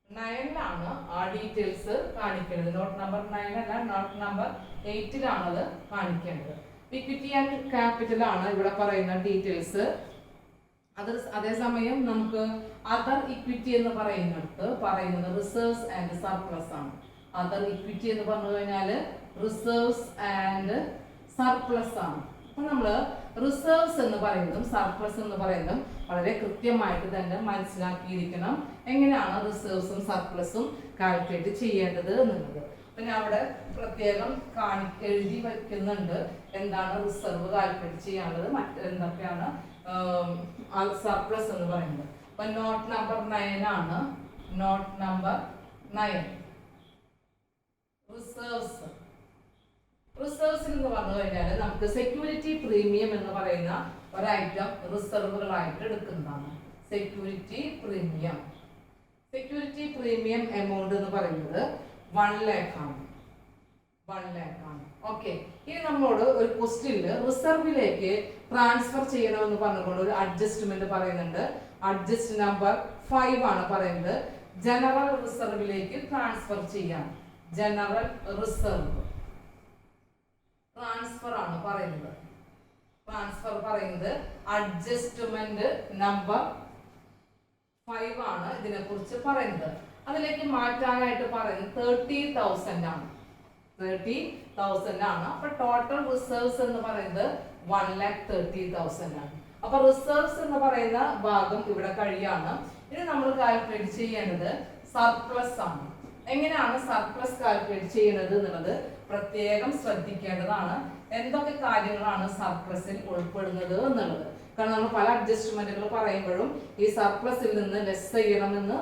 9 ആ ഡീറ്റെയിൽസ് കാണിക്കേണ്ടത്. നോട്ട് നമ്പർ 9 അല്ല, നോട്ട് നമ്പർ 8 അത് കാണിക്കേണ്ടത്. ഇക്വിറ്റി ആൻഡ് ക്യാപിറ്റൽ ആണ് ഇവിടെ പറയുന്ന ഡീറ്റെയിൽസ്. അതേസമയം നമുക്ക് അതർ ഇക്വിറ്റി എന്ന് പറയുന്നത് റിസർവ്സ് ആൻഡ് സർപ്ലസ് ആണ്. അതർ ഇക്വിറ്റി എന്ന് പറഞ്ഞു കഴിഞ്ഞാൽ റിസർവ്സ് ആൻഡ് സർപ്ലസ് ആണ്. അപ്പൊ നമ്മള് റിസർവ്സ് എന്ന് പറയുന്നതും സർപ്ലസ് എന്ന് പറയുന്നതും വളരെ കൃത്യമായിട്ട് തന്നെ മനസ്സിലാക്കിയിരിക്കണം എങ്ങനെയാണ് റിസർവ്സും സർപ്ലസും കാൽക്കുലേറ്റ് ചെയ്യേണ്ടത് എന്നുള്ളത്. അപ്പൊ ഞാൻ അവിടെ പ്രത്യേകം എഴുതി വയ്ക്കുന്നുണ്ട് എന്താണ് റിസർവ് കാൽക്കുലേറ്റ് ചെയ്യാനുള്ളത്, എന്തൊക്കെയാണ് സർപ്ലസ് എന്ന് പറയുന്നത്. അപ്പൊ നോട്ട് നമ്പർ 9 ആണ്. നോട്ട് നമ്പർ 9 റിസർവ്സ് എന്ന് പറഞ്ഞു കഴിഞ്ഞാൽ നമുക്ക് സെക്യൂരിറ്റി പ്രീമിയം എന്ന് പറയുന്ന ഒരു ഐറ്റം റിസർവുകളായിട്ട് എടുക്കുന്നതാണ്. സെക്യൂരിറ്റി പ്രീമിയം എമൗണ്ട് എന്ന് പറയുന്നത് 1 lakh ആണ്. 1 lakh ആണ്. ഓക്കെ, ഇനി നമ്മളോട് ഒരു ക്വസ്റ്റ്യനില് റിസർവിലേക്ക് ട്രാൻസ്ഫർ ചെയ്യണമെന്ന് പറഞ്ഞുകൊണ്ട് ഒരു അഡ്ജസ്റ്റ്മെന്റ് പറയുന്നുണ്ട്. അഡ്ജസ്റ്റ് നമ്പർ 5 ആണ് പറയുന്നത്. ജനറൽ റിസർവിലേക്ക് ട്രാൻസ്ഫർ ചെയ്യാൻ. ജനറൽ റിസർവ് ട്രാൻസ്ഫർ ആണ് പറയുന്നത്. ട്രാൻസ്ഫർ പറയുന്നത് അഡ്ജസ്റ്റ്മെന്റ് നമ്പർ 5 ആണ് ഇതിനെ കുറിച്ച് പറയുന്നത്. അതിലേക്ക് മാറ്റാനായിട്ട് പറയുന്നത് 30,000 ആണ്. 30,000 ആണ്. അപ്പൊ ടോട്ടൽ റിസർവ്സ് എന്ന് പറയുന്നത് 1,30,000 ആണ്. അപ്പൊ റിസർവ്സ് എന്ന് പറയുന്ന ഭാഗം ഇവിടെ കഴിയാണ്. ഇനി നമ്മൾ കാൽക്കുലേറ്റ് ചെയ്യേണ്ടത് സർപ്ലസ് ആണ്. എങ്ങനെയാണ് സർപ്ലസ് കാൽക്കുലേറ്റ് ചെയ്യുന്നത് എന്നുള്ളത് പ്രത്യേകം ശ്രദ്ധിക്കേണ്ടതാണ്. എന്തൊക്കെ കാര്യങ്ങളാണ് സർപ്ലസിൽ ഉൾപ്പെടുന്നത് എന്നുള്ളത്. കാരണം നമ്മൾ പല അഡ്ജസ്റ്റ്മെന്റുകൾ പറയുമ്പോഴും ഈ സർപ്ലസിൽ നിന്ന് ലെസ് ചെയ്യണമെന്ന്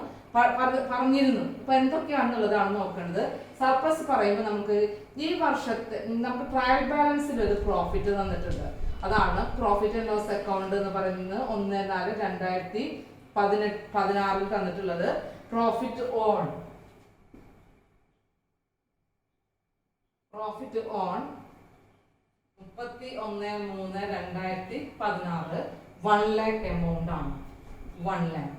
പറഞ്ഞിരുന്നു. അപ്പൊ എന്തൊക്കെയാണെന്നുള്ളതാണ് നോക്കേണ്ടത്. സർപ്ലസ് പറയുമ്പോൾ നമുക്ക് ഈ വർഷത്തെ നമുക്ക് ട്രയൽ ബാലൻസിൽ ഒരു പ്രോഫിറ്റ് തന്നിട്ടുണ്ട്. അതാണ് പ്രോഫിറ്റ് ആൻഡ് ലോസ് അക്കൗണ്ട് എന്ന് പറയുന്നത് 1/4/2016 തന്നിട്ടുള്ളത്. പ്രോഫിറ്റ് ഓൺ 31/3/2016 1 lakh എമൗണ്ട് ആണ്. 1 lakh.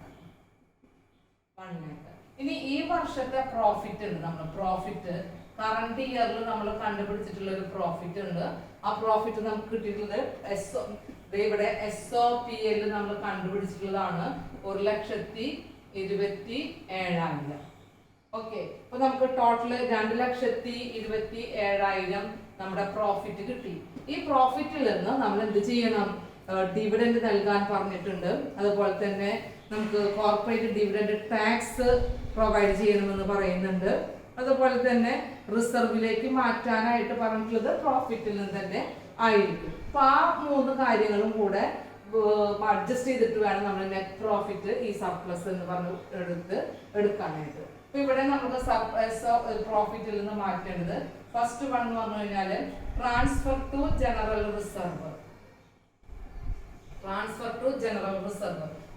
ഇനി ഈ വർഷത്തെ പ്രോഫിറ്റ് ഉണ്ട്. നമ്മൾ പ്രോഫിറ്റ് കറന്റ് ഇയറിൽ നമ്മൾ കണ്ടുപിടിച്ചിട്ടുള്ള ഒരു പ്രോഫിറ്റ് ഉണ്ട്. ആ പ്രോഫിറ്റ് നമുക്ക് കിട്ടിയിട്ടുള്ളത് ഇവിടെ SOPL നമ്മൾ കണ്ടുപിടിച്ചിട്ടുള്ളതാണ് 1,27,000. ഓക്കെ, അപ്പൊ നമുക്ക് ടോട്ടൽ 2,27,000 നമ്മുടെ പ്രോഫിറ്റ് കിട്ടി. ഈ പ്രോഫിറ്റിൽ നിന്ന് നമ്മൾ എന്ത് ചെയ്യണം? ഡിവിഡൻഡ് നൽകാൻ പറഞ്ഞിട്ടുണ്ട്. അതുപോലെ തന്നെ നമുക്ക് കോർപ്പറേറ്റ് ഡിവിഡൻഡ് ടാക്സ് പ്രൊവൈഡ് ചെയ്യണമെന്ന് പറയുന്നുണ്ട്. അതുപോലെ തന്നെ റിസർവിലേക്ക് മാറ്റാനായിട്ട് പറഞ്ഞിട്ടുള്ളത് പ്രോഫിറ്റിൽ നിന്ന് തന്നെ ആയിരിക്കും. അപ്പൊ ആ 3 കാര്യങ്ങളും കൂടെ അഡ്ജസ്റ്റ് ചെയ്തിട്ട് വേണം നമ്മൾ നെറ്റ് പ്രോഫിറ്റ് ഈ സർപ്ലസ് എന്ന് പറഞ്ഞ് എടുക്കാനായിട്ട്. അപ്പൊ ഇവിടെ നമുക്ക് പ്രോഫിറ്റിൽ നിന്ന് മാറ്റേണ്ടത് ഫസ്റ്റ് വൺ എന്ന് പറഞ്ഞു കഴിഞ്ഞാൽ ട്രാൻസ്ഫർ ടു ജനറൽ റിസർവ്.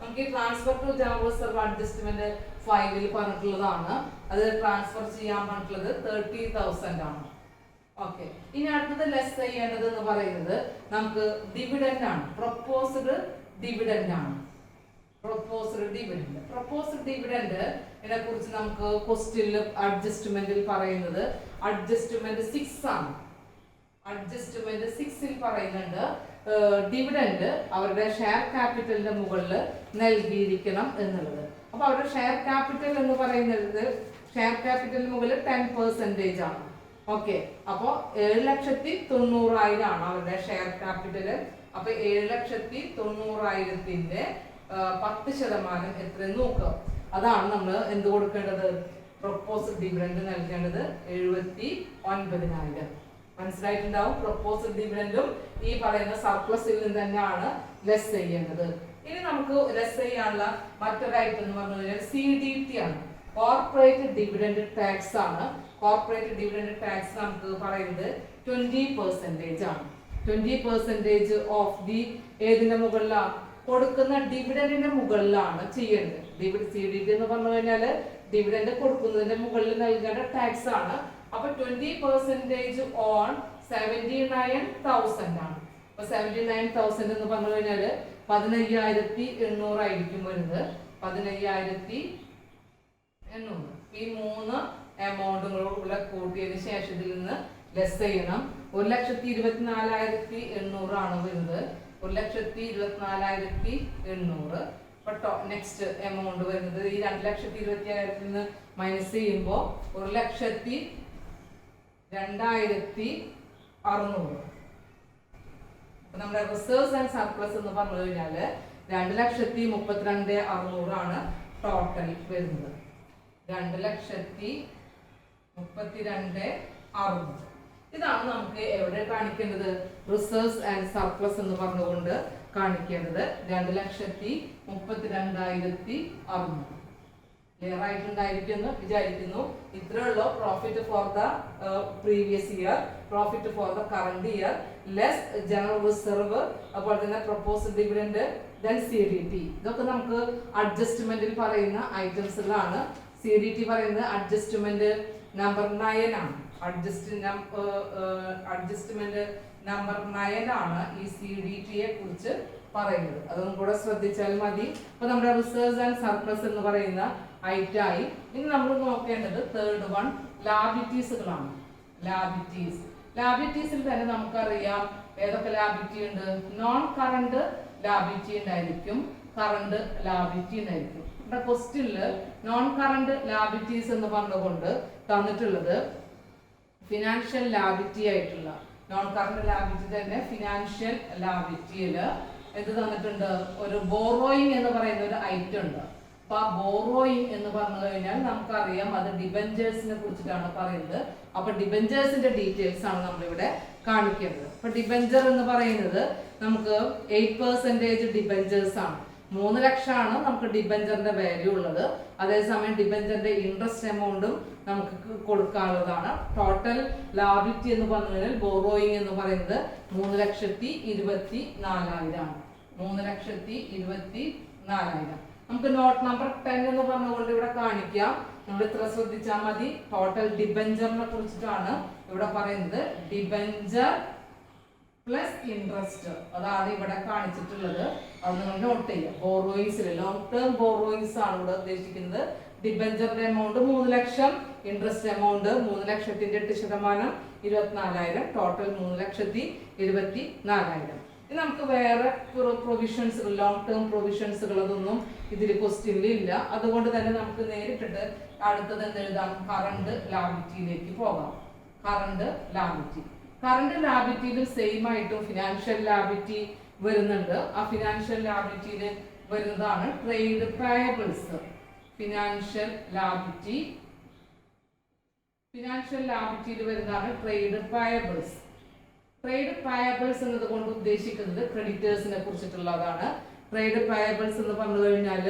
നമുക്ക് ഈ transfer to general reserve adjustment 5 പറഞ്ഞിട്ടുള്ളതാണ്. അത് ട്രാൻസ്ഫർ ചെയ്യാൻ പറഞ്ഞിട്ടുള്ളത് 30,000 ആണ്. ഓക്കെ, ഇനി അടുത്തത് ലെസ് ചെയ്യേണ്ടത് എന്ന് പറയുന്നത് നമുക്ക് ഡിവിഡൻഡ് ആണ്. പ്രൊപ്പോസ്ഡ് ഡിവിഡൻഡ് ആണ്. പ്രൊപ്പോസ്ഡ് ഡിവിഡൻഡ് ഇതിനെ കുറിച്ച് നമുക്ക് ക്വസ്റ്റ്യനിൽ അഡ്ജസ്റ്റ്മെന്റിൽ പറയുന്നത് അഡ്ജസ്റ്റ്മെന്റ് 6 ആണ്. അഡ്ജസ്റ്റ്മെന്റ് 6 പറയുന്നുണ്ട് ഡിവിഡൻഡ് അവരുടെ ഷെയർ ക്യാപിറ്റലിന്റെ മുകളിൽ നൽകിയിരിക്കണം എന്നുള്ളത്. അപ്പൊ അവരുടെ ഷെയർ ക്യാപിറ്റൽ എന്ന് പറയുന്നത് ഷെയർ ക്യാപിറ്റലിന് മുകളിൽ 10% ആണ്. ഓക്കെ, അപ്പൊ 7,90,000 ആണ് അവരുടെ ഷെയർ ക്യാപിറ്റല്. അപ്പൊ 7,90,000 10% എത്ര നോക്കുക. അതാണ് നമ്മൾ എന്ത് കൊടുക്കേണ്ടത്? പ്രൊപ്പോസ്ഡ് ഡിവിഡൻഡ് നൽകേണ്ടത് 79,000. മനസ്സിലായിട്ടുണ്ടാവും. പ്രൊപ്പോസ്ഡ് ഡിവിഡൻഡും ഈ പറയുന്ന സർപ്ലസിൽ നിന്ന് തന്നെയാണ് ലെസ് ചെയ്യേണ്ടത്. ഇനി നമുക്ക് ലെസ് ചെയ്യാനുള്ള മറ്റൊരു ഐറ്റം എന്ന് പറഞ്ഞു കഴിഞ്ഞാൽ CDT ആണ്. കോർപ്പറേറ്റ് ഡിവിഡൻഡ് ടാക്സ് ആണ്. കോർപ്പറേറ്റ് ഡിവിഡൻഡ് ടാക്സ് നമുക്ക് പറയുന്നത് 20% ആണ്. 20% ഓഫ് ദി ഏതിന്റെ മുകളിലാണ് കൊടുക്കുന്ന ഡിവിഡന്റിന്റെ മുകളിലാണ് ചെയ്യേണ്ടത്. CDT എന്ന് പറഞ്ഞു കഴിഞ്ഞാൽ ഡിവിഡന്റ് കൊടുക്കുന്നതിന്റെ മുകളിൽ നൽകേണ്ട ടാക്സ് ആണ്. അപ്പൊ 20% ഓൺ 79,000 ആണ്. അപ്പൊ 79,000 എന്ന് പറഞ്ഞു കഴിഞ്ഞാൽ 15,800 ആയിരിക്കും വരുന്നത്. 15,800. ഈ മൂന്ന് എമൗണ്ടുകളുടെ കൂട്ടിയതിനു ശേഷം ഇതിൽ നിന്ന് ലെസ് ചെയ്യണം. 1,24,800 ആണ് വരുന്നത്. 1,24,800. നെക്സ്റ്റ് എമൗണ്ട് വരുന്നത് ഈ 2,25,000 നിന്ന് മൈനസ് ചെയ്യുമ്പോൾ 1,02,600. അപ്പൊ നമ്മുടെ റിസർവ്സ് ആൻഡ് സർപ്ലസ് എന്ന് പറഞ്ഞു കഴിഞ്ഞാല് 2,32,600 ആണ് ടോട്ടൽ വരുന്നത്. 2,32,600. ഇതാണ് നമുക്ക് എവിടെ കാണിക്കേണ്ടത്? റിസർവ്സ് ആൻഡ് സർപ്ലസ് എന്ന് പറഞ്ഞുകൊണ്ട് കാണിക്കേണ്ടത് 2,32,600. ക്ലിയർ ആയിട്ടുണ്ടായിരിക്കുന്നു വിചാരിക്കുന്നു. ഇത്രയുള്ള profit for the previous year, profit for the current year, less general reserve, അതുപോലെ തന്നെ പ്രൊപ്പോസ്ഡ് ഡിവിഡന്റ്, ദെൻ CDT. ഇതൊക്കെ നമുക്ക് അഡ്ജസ്റ്റ്മെന്റിൽ പറയുന്ന ഐറ്റംസുകളാണ്. CDT പറയുന്നത് അഡ്ജസ്റ്റ്മെന്റ് നമ്പർ 9 ആണ്. അഡ്ജസ്റ്റ്മെന്റ് നമ്പർ 9 ആണ് ഈ CDT യെ കുറിച്ച് പറയുന്നത്. അതൊന്നും കൂടെ ശ്രദ്ധിച്ചാൽ മതി. അപ്പൊ നമ്മുടെ റിസർവ്സ് ആൻഡ് സർപ്ലസ് എന്ന് പറയുന്ന ഐറ്റായി. ഇനി നമ്മൾ നോക്കേണ്ടത് തേർഡ് വൺ ലാബിലിറ്റീസുകളാണ്. ലാബിലിറ്റീസിൽ തന്നെ നമുക്കറിയാം ഏതൊക്കെ ലാബിലിറ്റി ഉണ്ട്. നോൺ കറണ്ട് ലാബിലിറ്റി ഉണ്ടായിരിക്കും, കറണ്ട് ലാബിലിറ്റി ഉണ്ടായിരിക്കും. ഇവിടെ ക്വസ്റ്റ്യനില് നോൺ കറണ്ട് ലാബിലിറ്റീസ് എന്ന് പറഞ്ഞുകൊണ്ട് തന്നിട്ടുള്ളത് ഫിനാൻഷ്യൽ ലാബിലിറ്റി ആയിട്ടുള്ള നോൺ കറണ്ട് ലാബിലിറ്റി തന്നെ ഫിനാൻഷ്യൽ ലാബിലിറ്റിയില് എന്ത് തന്നിട്ടുണ്ട്? ഒരു ബോറോയിങ് എന്ന് പറയുന്ന ഒരു ഐറ്റം ഉണ്ട്. അപ്പൊ ആ ബോറോയിങ് എന്ന് പറഞ്ഞു കഴിഞ്ഞാൽ നമുക്കറിയാം അത് ഡിബെഞ്ചേഴ്സിനെ കുറിച്ചിട്ടാണ് പറയുന്നത്. അപ്പൊ ഡിബെഞ്ചേഴ്സിന്റെ ഡീറ്റെയിൽസ് ആണ് നമ്മളിവിടെ കാണിക്കേണ്ടത്. അപ്പൊ ഡിബെഞ്ചർ എന്ന് പറയുന്നത് നമുക്ക് 8% ഡിബെഞ്ചേഴ്സ് ആണ്. 3 ലക്ഷമാണ് നമുക്ക് ഡിബെഞ്ചറിന്റെ വാല്യൂ ഉള്ളത്. അതേസമയം ഡിബെഞ്ചറിന്റെ ഇൻട്രസ്റ്റ് എമൗണ്ടും നമുക്ക് കൊടുക്കാനുള്ളതാണ്. ടോട്ടൽ ലാബിലിറ്റി എന്ന് പറഞ്ഞു കഴിഞ്ഞാൽ ബോറോയിങ് എന്ന് പറയുന്നത് 3,24,000 ആണ്. 3,24,000. നമുക്ക് നോട്ട് നമ്പർ 10 എന്ന് പറഞ്ഞുകൊണ്ട് ഇവിടെ കാണിക്കാം. നമ്മൾ ഇത്ര ശ്രദ്ധിച്ചാൽ മതി. ടോട്ടൽ ഡിബെഞ്ചറിനെ കുറിച്ചിട്ടാണ് ഇവിടെ പറയുന്നത്. ഡിബെഞ്ചർ പ്ലസ് ഇൻട്രസ്റ്റ് അതാണ് ഇവിടെ കാണിച്ചിട്ടുള്ളത്. അത് നിങ്ങൾ നോട്ട് ചെയ്യുക. ബോറോയിങ്സിൽ ലോങ് ടേം ബോറോയിങ്സ് ആണ് ഇവിടെ ഉദ്ദേശിക്കുന്നത്. ഡിബെഞ്ചറിന്റെ എമൗണ്ട് 3 ലക്ഷം, ഇൻട്രസ്റ്റ് എമൗണ്ട് 3,00,000ന്റെ 8% 24,000, ടോട്ടൽ 3,24,000. ഇനി നമുക്ക് വേറെ പ്രൊവിഷൻസ്, ലോങ് ടേം പ്രൊവിഷൻസുകൾ അതൊന്നും ഇതിൽ ക്വസ്റ്റ്യനിൽ ഇല്ല. അതുകൊണ്ട് തന്നെ നമുക്ക് നേരിട്ടിട്ട് അടുത്തത് എന്തെഴുതാം? കറണ്ട് ലാബിലിറ്റിയിലേക്ക് പോകാം. കറണ്ട് ലാബിലിറ്റിയിൽ സെയിം ആയിട്ടും ഫിനാൻഷ്യൽ ലാബിലിറ്റി വരുന്നുണ്ട്. ആ ഫിനാൻഷ്യൽ ലാബിലിറ്റിയിൽ വരുന്നതാണ് ട്രേഡ് പേയബിൾസ്. ഫിനാൻഷ്യൽ ലാബിലിറ്റിയിൽ വരുന്നതാണ് ട്രേഡ് പേയബിൾസ്. ട്രേഡ് പേയബിൾസ് എന്നതുകൊണ്ട് ഉദ്ദേശിക്കുന്നത് ക്രെഡിറ്റേഴ്സിനെ കുറിച്ചിട്ടുള്ളതാണ്. ട്രേഡ് പേയബിൾസ് എന്ന് പറഞ്ഞു കഴിഞ്ഞാൽ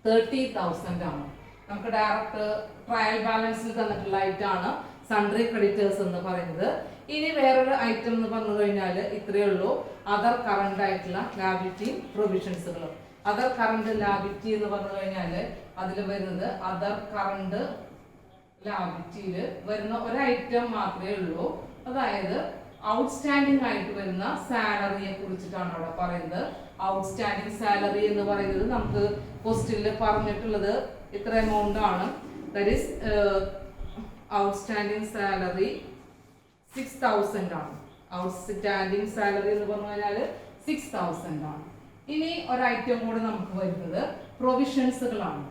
30,000 ആണ്. നമുക്ക് ഡയറക്റ്റ് ട്രയൽ ബാലൻസിൽ തന്നിട്ടുള്ള ഐറ്റാണ് സൺട്രി ക്രെഡിറ്റേഴ്സ് എന്ന് പറയുന്നത്. ഇനി വേറൊരു ഐറ്റം എന്ന് പറഞ്ഞു കഴിഞ്ഞാൽ ഇത്രയേ ഉള്ളൂ. അതർ കറണ്ട് ആയിട്ടുള്ള ലാബിലിറ്റി പ്രൊവിഷൻസുകൾ. അതർ കറണ്ട് ലാബിലിറ്റി എന്ന് പറഞ്ഞു കഴിഞ്ഞാൽ അതിൽ വരുന്നത് അതർ കറണ്ട് ലാബിലിറ്റിയിൽ വരുന്ന ഒരു ഐറ്റം മാത്രമേ ഉള്ളൂ. അതായത് ഔട്ട്സ്റ്റാൻഡിംഗ് ആയിട്ട് വരുന്ന സാലറിയെ കുറിച്ചിട്ടാണ് അവിടെ പറയുന്നത്. ഔട്ട്സ്റ്റാൻഡിംഗ് സാലറി എന്ന് പറയുന്നത് നമുക്ക് ക്വസ്റ്റ്യനിൽ പറഞ്ഞിട്ടുള്ളത് ഇത്ര എമൗണ്ട് ആണ്. ദാറ്റ് ഈസ് ഔട്ട്സ്റ്റാൻഡിംഗ് സാലറി 6,000 ആണ്. ഔട്ട്സ്റ്റാൻഡിംഗ് സാലറി എന്ന് പറഞ്ഞു കഴിഞ്ഞാൽ 6,000 ആണ്. ഇനി ഒരു ഐറ്റം കൂടി നമുക്ക് വരുന്നത് പ്രൊവിഷൻസുകളാണ്.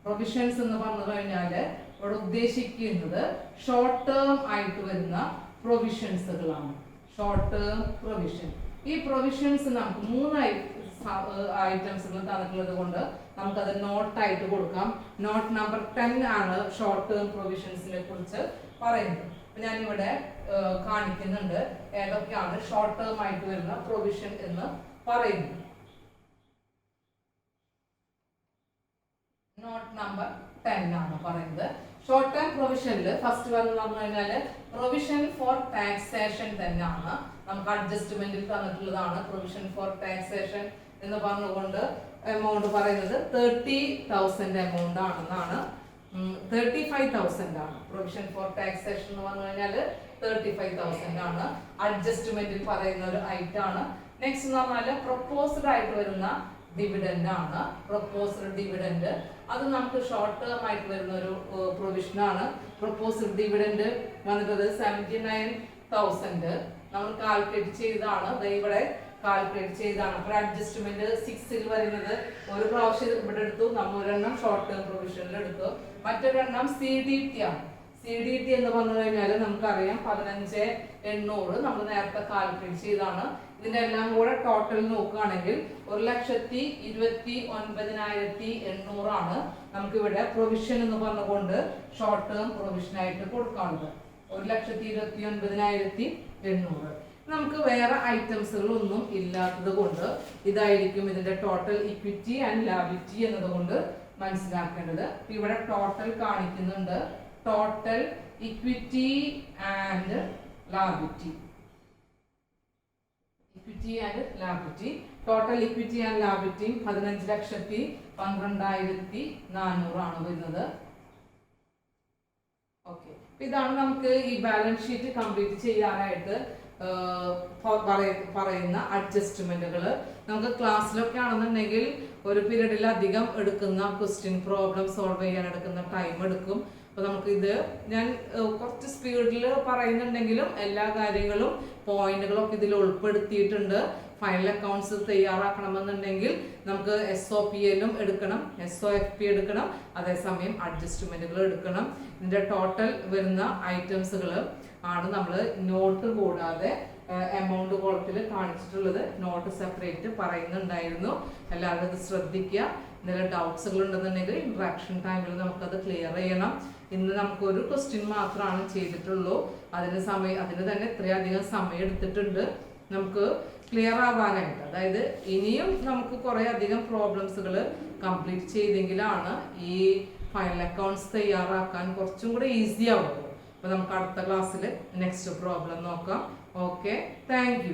പ്രൊവിഷൻസ് എന്ന് പറഞ്ഞു കഴിഞ്ഞാൽ ഇവിടെ ഉദ്ദേശിക്കുന്നത് ഷോർട്ട് ടേം ആയിട്ട് വരുന്ന പ്രൊവിഷൻസുകളാണ്. Short term provision. ഈ പ്രൊവിഷൻസ് നമുക്ക് 3 ഐറ്റംസുകൾ തന്നിട്ടുള്ളത് കൊണ്ട് നമുക്കത് നോട്ടായിട്ട് കൊടുക്കാം. നോട്ട് നമ്പർ 10 ആണ് ഷോർട്ട് ടേം പ്രൊവിഷൻസിനെ കുറിച്ച് പറയുന്നത്. ഞാനിവിടെ കാണിക്കുന്നുണ്ട് ഏതൊക്കെയാണ് ഷോർട്ട് ടേം ആയിട്ട് വരുന്ന പ്രൊവിഷൻ എന്ന് പറയുന്നത്. നോട്ട് നമ്പർ 10 ആണ് പറയുന്നത് ഷോർട്ട് ടേം പ്രൊവിഷനിൽ ഫസ്റ്റ് വൺ എന്ന് പറഞ്ഞു കഴിഞ്ഞാൽ പ്രൊവിഷൻ ഫോർ ടാക്സേഷൻ തന്നെയാണ്. നമുക്ക് അഡ്ജസ്റ്റ്മെന്റിൽ തന്നിട്ടുള്ളതാണ് പ്രൊവിഷൻ ഫോർ ടാക്സേഷൻ എന്ന് പറഞ്ഞുകൊണ്ട് എമൗണ്ട് പറയുന്നത് 30,000 എമൗണ്ട് ആണെന്നാണ്. 35,000 ആണ് പ്രൊവിഷൻ ഫോർ ടാക്സേഷൻ എന്ന് പറഞ്ഞു കഴിഞ്ഞാൽ 35,000 ആണ്. അഡ്ജസ്റ്റ്മെന്റിൽ പറയുന്ന ഒരു ഐറ്റം ആണ്. നെക്സ്റ്റ് എന്ന് പറഞ്ഞാൽ പ്രൊപ്പോസ്ഡ് ആയിട്ട് വരുന്ന ഡിവിഡൻഡ് ആണ്. പ്രൊപ്പോസ്ഡ് ഡിവിഡൻഡ് അത് നമുക്ക് ഷോർട്ട് ടേം ആയിട്ട് വരുന്ന ഒരു പ്രൊവിഷൻ ആണ്. പ്രൊപ്പോസ്ഡ് ഡിവിഡൻഡ് വന്നിട്ടത് 79,000 നമ്മൾ കാൽക്കുലേറ്റ് ചെയ്താണ്. ഇവിടെ കാൽക്കുലേറ്റ് ചെയ്താണ്. അപ്പോൾ അഡ്ജസ്റ്റ്മെന്റ് 6ൽ വരുന്നത് ഒരു പ്രാവശ്യം ഇവിടെ എടുത്തു, നമ്മൾ ഒരെണ്ണം ഷോർട്ട് ടേം പ്രൊവിഷനിൽ എടുത്തു, മറ്റൊരെണ്ണം CDT ആണ്. CDT എന്ന് പറഞ്ഞു കഴിഞ്ഞാൽ നമുക്കറിയാം 15,800 നമ്മൾ നേരത്തെ കാൽക്കുലേറ്റ് ചെയ്താണ്. ഇതിന്റെ എല്ലാം കൂടെ ടോട്ടൽ നോക്കുകയാണെങ്കിൽ 1,29,800 ആണ് നമുക്കിവിടെ പ്രൊവിഷൻ എന്ന് പറഞ്ഞുകൊണ്ട് ഷോർട്ട് ടേം പ്രൊവിഷൻ ആയിട്ട് കൊടുക്കാനുള്ളത്. 1,29,800. നമുക്ക് വേറെ ഐറ്റംസുകൾ ഒന്നും ഇല്ലാത്തത് കൊണ്ട് ഇതായിരിക്കും ഇതിന്റെ ടോട്ടൽ ഇക്വിറ്റി ആൻഡ് ലാബിലിറ്റി എന്നതുകൊണ്ട് മനസ്സിലാക്കേണ്ടത്. ഇവിടെ ടോട്ടൽ കാണിക്കുന്നുണ്ട്, total equity and liability. Equity and liability, total equity and liability 15,12,400 ആണ് വരുന്നത്. ഓക്കെ, ഇതാണ് നമുക്ക് ഈ ബാലൻസ് ഷീറ്റ് കംപ്ലീറ്റ് ചെയ്യാനായിട്ട് പറയുന്ന അഡ്ജസ്റ്റ്മെന്റുകൾ. നമുക്ക് ക്ലാസ്സിലൊക്കെ ആണെന്നുണ്ടെങ്കിൽ ഒരു പീരീഡിൽ അധികം എടുക്കുന്ന ക്വസ്റ്റ്യൻ പ്രോബ്ലം സോൾവ് ചെയ്യാൻ എടുക്കുന്ന ടൈം എടുക്കും. അപ്പോൾ നമുക്കിത് ഞാൻ കുറച്ച് സ്പീഡിൽ പറയുന്നുണ്ടെങ്കിലും എല്ലാ കാര്യങ്ങളും പോയിന്റുകളൊക്കെ ഇതിൽ ഉൾപ്പെടുത്തിയിട്ടുണ്ട്. ഫൈനൽ അക്കൗണ്ട്സ് തയ്യാറാക്കണമെന്നുണ്ടെങ്കിൽ നമുക്ക് SOPലും എടുക്കണം, SOFP എടുക്കണം, അതേസമയം അഡ്ജസ്റ്റ്മെന്റുകൾ എടുക്കണം. ഇതിന്റെ ടോട്ടൽ വരുന്ന ഐറ്റംസുകൾ ആണ് നമ്മൾ നോട്ട് കൂടാതെ എമൗണ്ട് കോളത്തിൽ കാണിച്ചിട്ടുള്ളത്. നോട്ട് സെപ്പറേറ്റ് പറയുന്നുണ്ടായിരുന്നു. എല്ലാവരും ഇത് ശ്രദ്ധിക്കുക. എന്തെങ്കിലും ഡൗട്ട്സുകൾ ഉണ്ടെന്നുണ്ടെങ്കിൽ ഇൻട്രാക്ഷൻ ടൈമിൽ നമുക്കത് ക്ലിയർ ചെയ്യണം. ഇന്ന് നമുക്കൊരു ക്വസ്റ്റ്യൻ മാത്രമാണ് ചെയ്തിട്ടുള്ളൂ. അതിന് തന്നെ ഇത്രയധികം സമയം എടുത്തിട്ടുണ്ട് നമുക്ക് ക്ലിയർ ആവാനായിട്ട്. അതായത് ഇനിയും നമുക്ക് കുറേ അധികം പ്രോബ്ലംസുകൾ കംപ്ലീറ്റ് ചെയ്തെങ്കിലാണ് ഈ ഫൈനൽ അക്കൗണ്ട്സ് തയ്യാറാക്കാൻ കുറച്ചും കൂടെ ഈസി ആവുള്ളൂ. അപ്പോൾ നമുക്ക് അടുത്ത ക്ലാസ്സിൽ നെക്സ്റ്റ് പ്രോബ്ലം നോക്കാം. Okay, thank you.